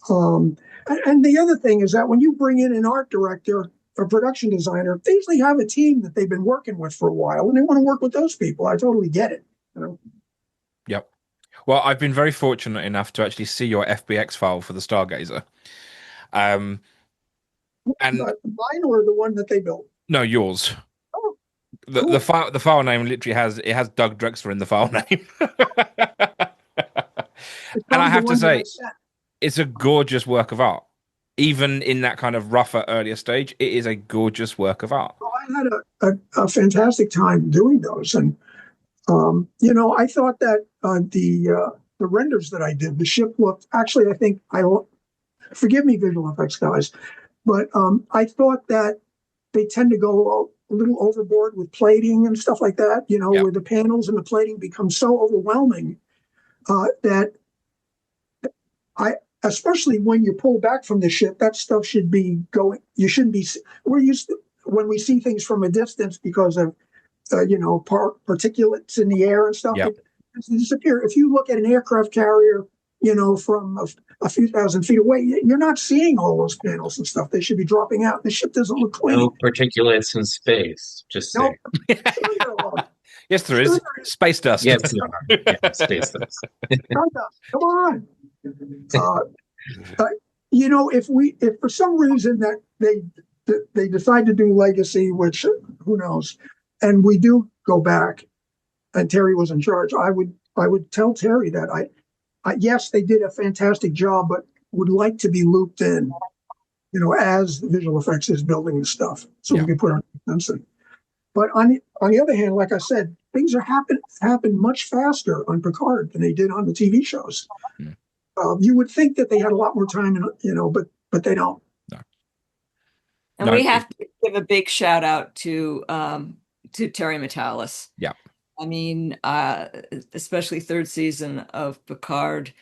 [SPEAKER 3] And the other thing is that when you bring in an art director or production designer, they usually have a team that they've been working with for a while, and they want to work with those people. I totally get it.
[SPEAKER 1] Yep. Well, I've been very fortunate enough to actually see your FBX file for the Stargazer. And
[SPEAKER 3] mine or the one that they built?
[SPEAKER 1] No, yours.
[SPEAKER 3] Oh,
[SPEAKER 1] cool. The file name literally has Doug Drexler in the file name. And I have to say, it's a gorgeous work of art. Even in that kind of rougher, earlier stage, it is a gorgeous work of art.
[SPEAKER 3] Well, I had a fantastic time doing those, and I thought that the renders that I did, the ship looked. Actually, I think forgive me, visual effects guys, but I thought that they tend to go a little overboard with plating and stuff like that. Where the panels and the plating become so overwhelming that especially when you pull back from the ship, that stuff should be going. You shouldn't be. We're used to when we see things from a distance because of particulates in the air and stuff.
[SPEAKER 1] Yep.
[SPEAKER 3] It disappear. If you look at an aircraft carrier, from a few thousand feet away, you're not seeing all those panels and stuff. They should be dropping out. The ship doesn't look clean.
[SPEAKER 4] No particulates in space. Just
[SPEAKER 3] nope.
[SPEAKER 1] Yes, there is. Space dust.
[SPEAKER 4] Yes, space dust.
[SPEAKER 3] Come on. If for some reason that they decide to do Legacy, which who knows, and we do go back, and Terry was in charge, I would tell Terry that yes, they did a fantastic job, but would like to be looped in, as visual effects is building the stuff, so we can put our sense in. But on the other hand, like I said, things happen much faster on Picard than they did on the TV shows. Mm. You would think that they had a lot more time, but they don't.
[SPEAKER 1] No.
[SPEAKER 5] And we have to give a big shout out to Terry Matalas.
[SPEAKER 1] Yeah.
[SPEAKER 5] I mean, especially third season of Picard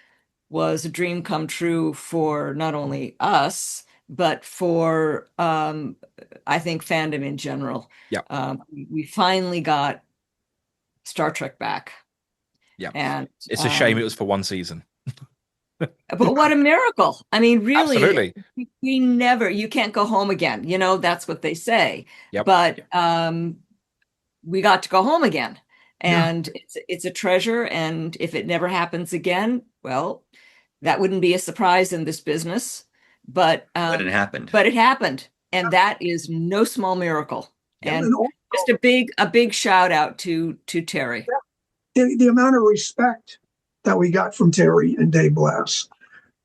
[SPEAKER 5] was a dream come true for not only us, but for, I think, fandom in general.
[SPEAKER 1] Yeah.
[SPEAKER 5] We finally got Star Trek back.
[SPEAKER 1] Yeah.
[SPEAKER 5] And
[SPEAKER 1] it's a shame it was for one season.
[SPEAKER 5] But what a miracle. I mean, really,
[SPEAKER 1] absolutely.
[SPEAKER 5] You can't go home again. That's what they say.
[SPEAKER 1] Yep.
[SPEAKER 5] But we got to go home again. And it's a treasure. And if it never happens again, well, that wouldn't be a surprise in this business. But
[SPEAKER 2] it happened.
[SPEAKER 5] But it happened. And that is no small miracle.
[SPEAKER 3] Yeah,
[SPEAKER 5] and just a big shout out to Terry.
[SPEAKER 3] The amount of respect that we got from Terry and Dave Blass.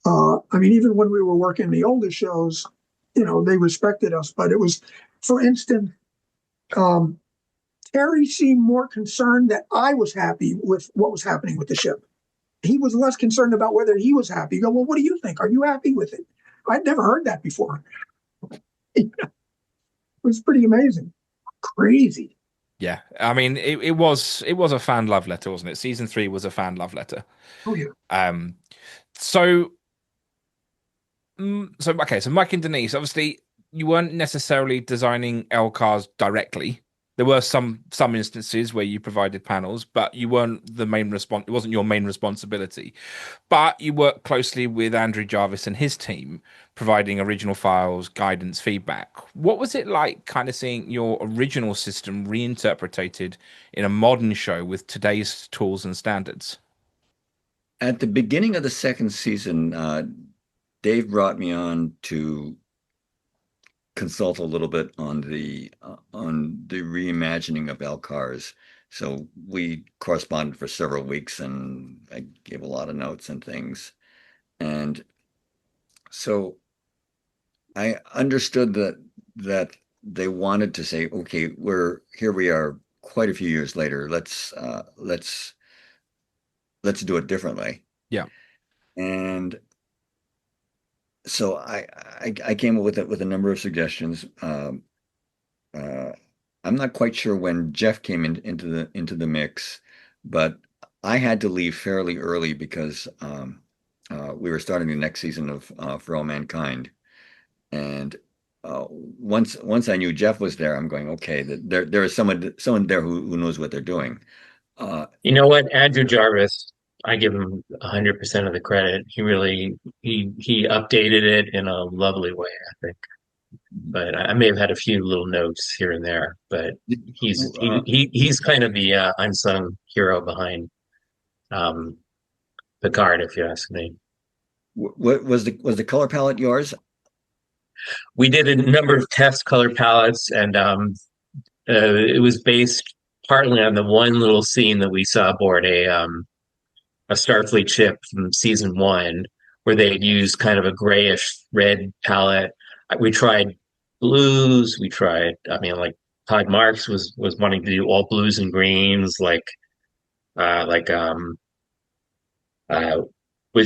[SPEAKER 3] Even when we were working the older shows, they respected us. But it was, for instance, Terry seemed more concerned that I was happy with what was happening with the ship. he was less concerned about whether he was happy. You go, well, what do you think? Are you happy with it? I'd never heard that before. It was pretty amazing. Crazy.
[SPEAKER 1] Yeah, I mean, it was a fan love letter, wasn't it? Season 3 was a fan love letter.
[SPEAKER 3] Oh yeah.
[SPEAKER 1] So okay, so Mike and Denise, obviously you weren't necessarily designing LCARS directly. There were some instances where you provided panels, but you weren't the main it wasn't your main responsibility. But you worked closely with Andrew Jarvis and his team, providing original files, guidance, feedback. What was it like kind of seeing your original system reinterpreted in a modern show with today's tools and standards?
[SPEAKER 2] At the beginning of the second season, Dave brought me on to consult a little bit on the reimagining of LCARS. So we corresponded for several weeks, and I gave a lot of notes and things. And so I understood that they wanted to say, okay, we are quite a few years later. Let's do it differently.
[SPEAKER 1] Yeah.
[SPEAKER 2] And so I came up with a number of suggestions. I'm not quite sure when Jeff came into the mix, but I had to leave fairly early because we were starting the next season of For All Mankind, and once I knew Jeff was there, I'm going, okay, there is someone there who knows what they're doing.
[SPEAKER 4] You know what, Andrew Jarvis, I give him 100% of the credit. He really he updated it in a lovely way, I think. But I may have had a few little notes here and there, but he's kind of the unsung hero behind Picard, if you ask me.
[SPEAKER 2] What was the color palette yours?
[SPEAKER 4] We did a number of test color palettes, and it was based partly on the one little scene that we saw aboard a Starfleet ship from season 1, where they used kind of a grayish red palette. We tried blues. We tried, I mean, like Todd Marks was wanting to do all blues and greens, was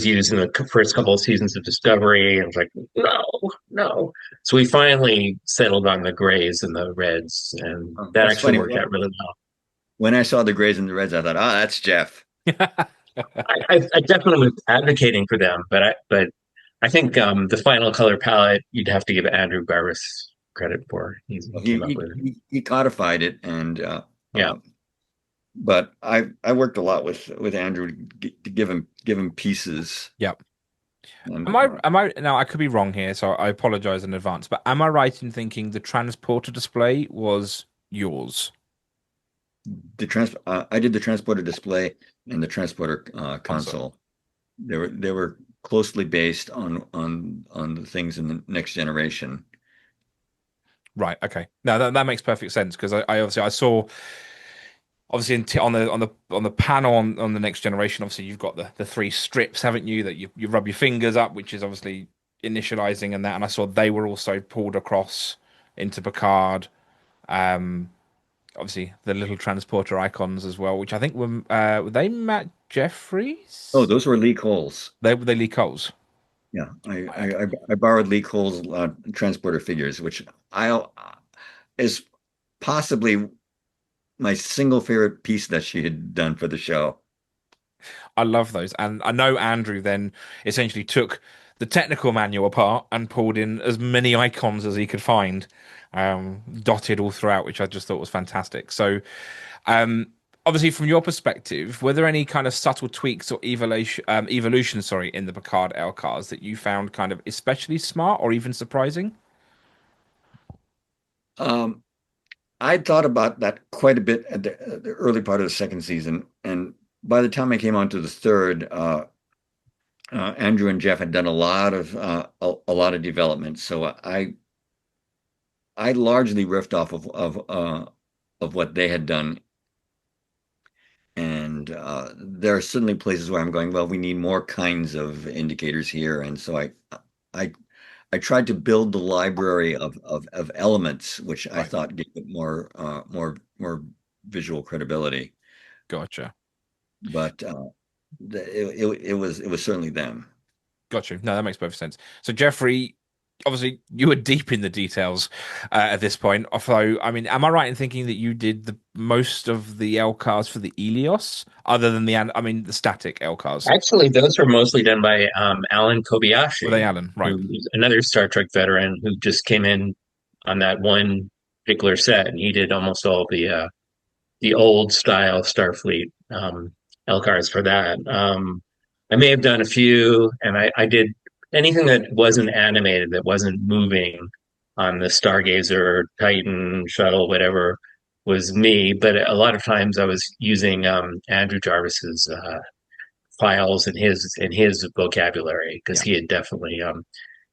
[SPEAKER 4] used in the first couple of seasons of Discovery. And I was like, no. So we finally settled on the grays and the reds, and that actually worked out really well.
[SPEAKER 2] When I saw the grays and the reds, I thought, that's Jeff.
[SPEAKER 4] I definitely was advocating for them, but I think the final color palette you'd have to give Andrew Jarvis credit for.
[SPEAKER 2] He codified it, and
[SPEAKER 4] yeah.
[SPEAKER 2] But I worked a lot with Andrew to give him pieces.
[SPEAKER 1] Yep. Am I now? I could be wrong here, so I apologize in advance. But am I right in thinking the transporter display was yours?
[SPEAKER 2] I did the transporter display and the transporter console. They were closely based on the things in the Next Generation.
[SPEAKER 1] Right. Okay. Now that makes perfect sense, because I saw obviously on the panel on the Next Generation. Obviously, you've got the 3 strips, haven't you? That you rub your fingers up, which is obviously initializing and that. And I saw they were also pulled across into Picard. Obviously, the little transporter icons as well, which I think were they Matt Jeffries?
[SPEAKER 2] Oh, those were Lee Cole's.
[SPEAKER 1] They Lee Cole's.
[SPEAKER 2] Yeah, I borrowed Lee Cole's transporter figures, which is possibly my single favorite piece that she had done for the show.
[SPEAKER 1] I love those, and I know Andrew then essentially took the technical manual apart and pulled in as many icons as he could find, dotted all throughout, which I just thought was fantastic. So, obviously, from your perspective, were there any kind of subtle tweaks or evolution, in the Picard LCARS that you found kind of especially smart or even surprising?
[SPEAKER 2] I thought about that quite a bit at the early part of the second season, and by the time I came on to the third, Andrew and Jeff had done a lot of development. So I largely riffed off of what they had done, and there are certainly places where I'm going, well, we need more kinds of indicators here, and so I tried to build the library of elements, which I thought gave it more visual credibility.
[SPEAKER 1] Gotcha.
[SPEAKER 2] But it was certainly them.
[SPEAKER 1] Got you. No, that makes perfect sense. So, Geoffrey, obviously, you were deep in the details at this point. Although, I mean, am I right in thinking that you did the most of the LCARS for the Eleos, other than the static LCARS?
[SPEAKER 4] Actually, those were mostly done by Alan
[SPEAKER 1] Were they
[SPEAKER 4] Kobayashi,
[SPEAKER 1] Alan? Right.
[SPEAKER 4] who's another Star Trek veteran who just came in on that one particular set, and he did almost all the old style Starfleet LCARS for that. I may have done a few, and I did anything that wasn't animated, that wasn't moving on the Stargazer, Titan, shuttle, whatever was me. But a lot of times I was using Andrew Jarvis's files in his vocabulary because
[SPEAKER 1] Yeah.
[SPEAKER 4] he had definitely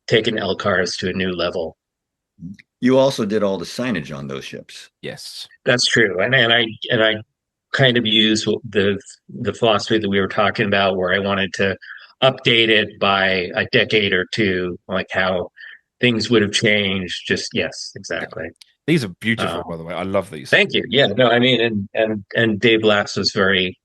[SPEAKER 4] taken LCARS to a new level.
[SPEAKER 2] You also did all the signage on those ships.
[SPEAKER 1] Yes.
[SPEAKER 4] That's true, and I kind of use the philosophy that we were talking about, where I wanted to update it by a decade or two, like how things would have changed. Just yes, exactly.
[SPEAKER 1] These are beautiful, by the way. I love these.
[SPEAKER 4] Thank you. Yeah, no, I mean, and Dave Lass was very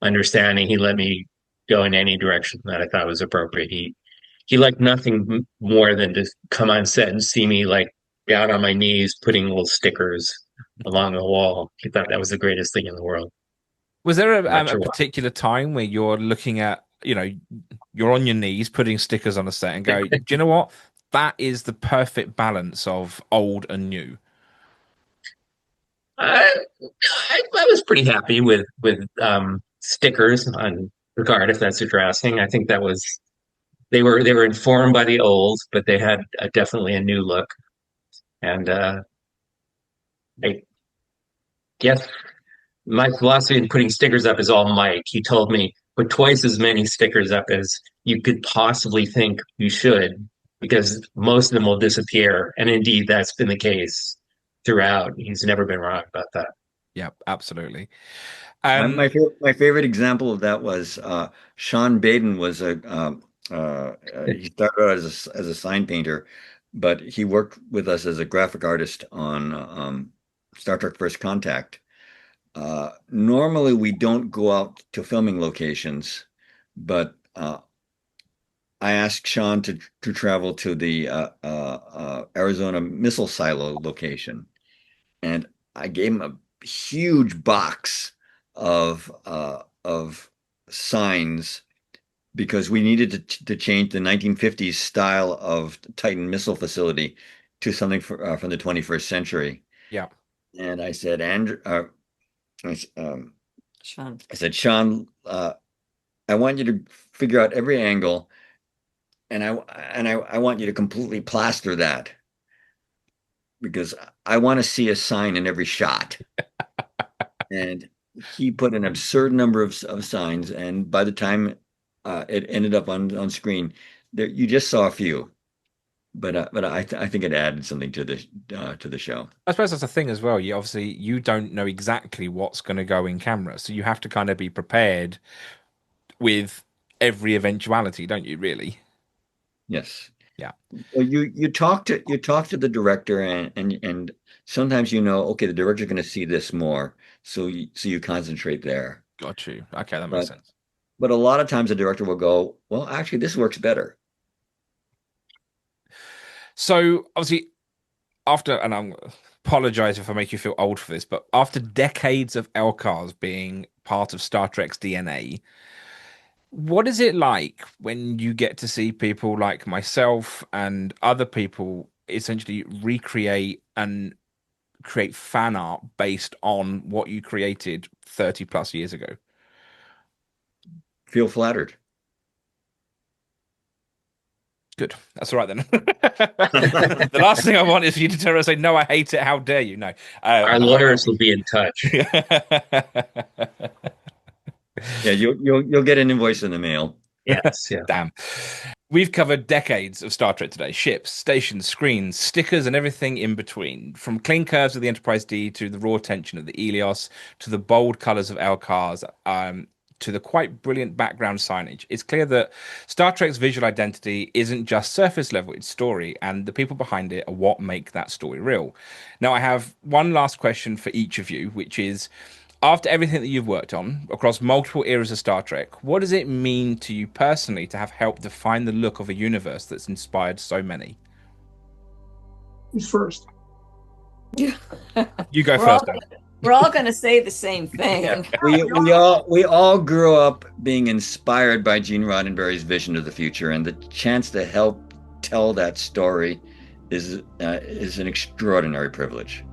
[SPEAKER 4] understanding. He let me go in any direction that I thought was appropriate. He liked nothing more than to come on set and see me like down on my knees putting little stickers along the wall. He thought that was the greatest thing in the world.
[SPEAKER 1] Was there
[SPEAKER 4] Not
[SPEAKER 1] a
[SPEAKER 4] sure why.
[SPEAKER 1] particular time where you're looking at, you're on your knees putting stickers on a set and go, do you know what? That is the perfect balance of old and new.
[SPEAKER 4] I was pretty happy with stickers on Picard, if that's what you're asking. I think that was they were informed by the old, but they had definitely a new look. And I guess my philosophy in putting stickers up is all Mike. He told me put twice as many stickers up as you could possibly think you should, because most of them will disappear. And indeed, that's been the case throughout. He's never been wrong about that.
[SPEAKER 1] Yeah, absolutely.
[SPEAKER 2] My favorite example of that was Sean Baden was he started out as a sign painter, but he worked with us as a graphic artist on Star Trek First Contact. Normally we don't go out to filming locations, but I asked Sean to travel to the Arizona missile silo location, and I gave him a huge box of signs because we needed to change the 1950s style of Titan missile facility to something from the 21st century.
[SPEAKER 1] Yeah.
[SPEAKER 2] And I said, Andrew,
[SPEAKER 5] Sean.
[SPEAKER 2] I said, Sean, I want you to figure out every angle, and I want you to completely plaster that because I want to see a sign in every shot. And he put an absurd number of signs, and by the time it ended up on screen, there you just saw a few. But I think it added something to the show.
[SPEAKER 1] I suppose that's the thing as well. You don't know exactly what's going to go in camera, so you have to kind of be prepared with every eventuality, don't you? Really?
[SPEAKER 2] Yes.
[SPEAKER 1] Yeah.
[SPEAKER 2] Well, you talk to the director, and sometimes okay, the director's going to see this more, so you concentrate there.
[SPEAKER 1] Got you. Okay, that makes sense.
[SPEAKER 2] But a lot of times the director will go, well, actually, this works better.
[SPEAKER 1] So obviously, and I apologize if I make you feel old for this, but after decades of LCARS being part of Star Trek's DNA, what is it like when you get to see people like myself and other people essentially recreate and create fan art based on what you created 30 plus years ago?
[SPEAKER 2] Feel flattered.
[SPEAKER 1] Good. That's all right then. The last thing I want is for you to turn around and say, "No, I hate it. How dare you?" No.
[SPEAKER 4] Our lawyers will be in touch.
[SPEAKER 2] Yeah, you'll get an invoice in the mail.
[SPEAKER 4] Yes. Yeah.
[SPEAKER 1] Damn. We've covered decades of Star Trek today. Ships, stations, screens, stickers, and everything in between. From clean curves of the Enterprise D to the raw tension of the Eleos to the bold colors of LCARS, to the quite brilliant background signage. It's clear that Star Trek's visual identity isn't just surface level, it's story, and the people behind it are what make that story real. Now, I have one last question for each of you, which is, After everything that you've worked on across multiple eras of Star Trek, what does it mean to you personally to have helped define the look of a universe that's inspired so many?
[SPEAKER 3] Who's first?
[SPEAKER 1] You go
[SPEAKER 5] We're
[SPEAKER 1] first.
[SPEAKER 5] We're all going to say the same thing.
[SPEAKER 2] We all grew up being inspired by Gene Roddenberry's vision of the future, and the chance to help tell that story is an extraordinary privilege.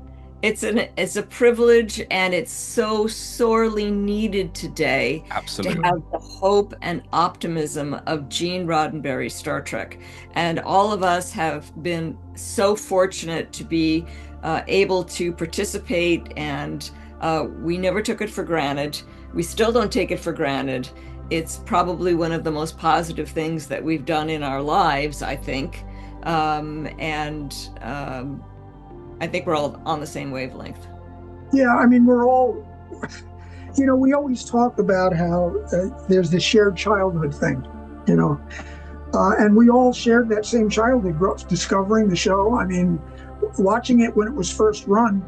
[SPEAKER 5] It's a privilege, and it's so sorely needed today.
[SPEAKER 1] Absolutely.
[SPEAKER 5] To have the hope and optimism of Gene Roddenberry's Star Trek. And all of us have been so fortunate to be able to participate, and we never took it for granted. We still don't take it for granted. It's probably one of the most positive things that we've done in our lives, I think. I think we're all on the same wavelength.
[SPEAKER 3] Yeah, I mean, we're all, we always talk about how there's the shared childhood thing, and we all shared that same childhood, discovering the show. I mean, watching it when it was first run,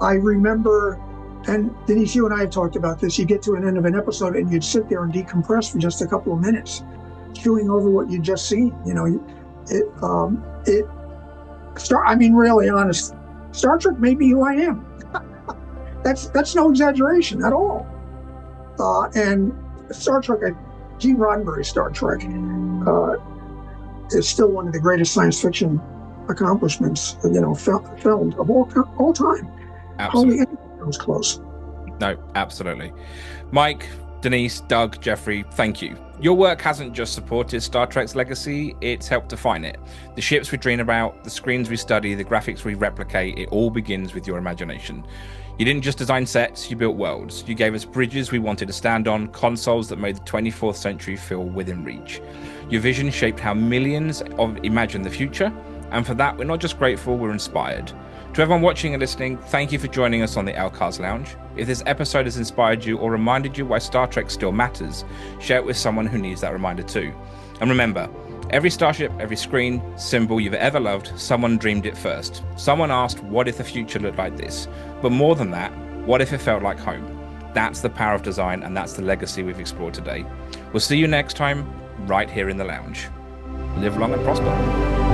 [SPEAKER 3] I remember, and Denise, you and I have talked about this, you get to an end of an episode and you'd sit there and decompress for just a couple of minutes, chewing over what you'd just seen. Really honest, Star Trek made me who I am. That's no exaggeration at all. And Star Trek, Gene Roddenberry's Star Trek, is still one of the greatest science fiction accomplishments, filmed of all time.
[SPEAKER 1] Absolutely.
[SPEAKER 3] Only anything comes close.
[SPEAKER 1] No, absolutely. Mike, Denise, Doug, Geoffrey, thank you. Your work hasn't just supported Star Trek's legacy, it's helped define it. The ships we dream about, the screens we study, the graphics we replicate, it all begins with your imagination. You didn't just design sets, you built worlds. You gave us bridges we wanted to stand on, consoles that made the 24th century feel within reach. Your vision shaped how millions imagine the future, and for that, we're not just grateful, we're inspired. To everyone watching and listening, thank you for joining us on the LCARS Lounge. If this episode has inspired you or reminded you why Star Trek still matters, share it with someone who needs that reminder too. And remember, every starship, every screen, symbol you've ever loved, someone dreamed it first. Someone asked, what if the future looked like this? But more than that, what if it felt like home? That's the power of design, and that's the legacy we've explored today. We'll see you next time, right here in the lounge. Live long and prosper.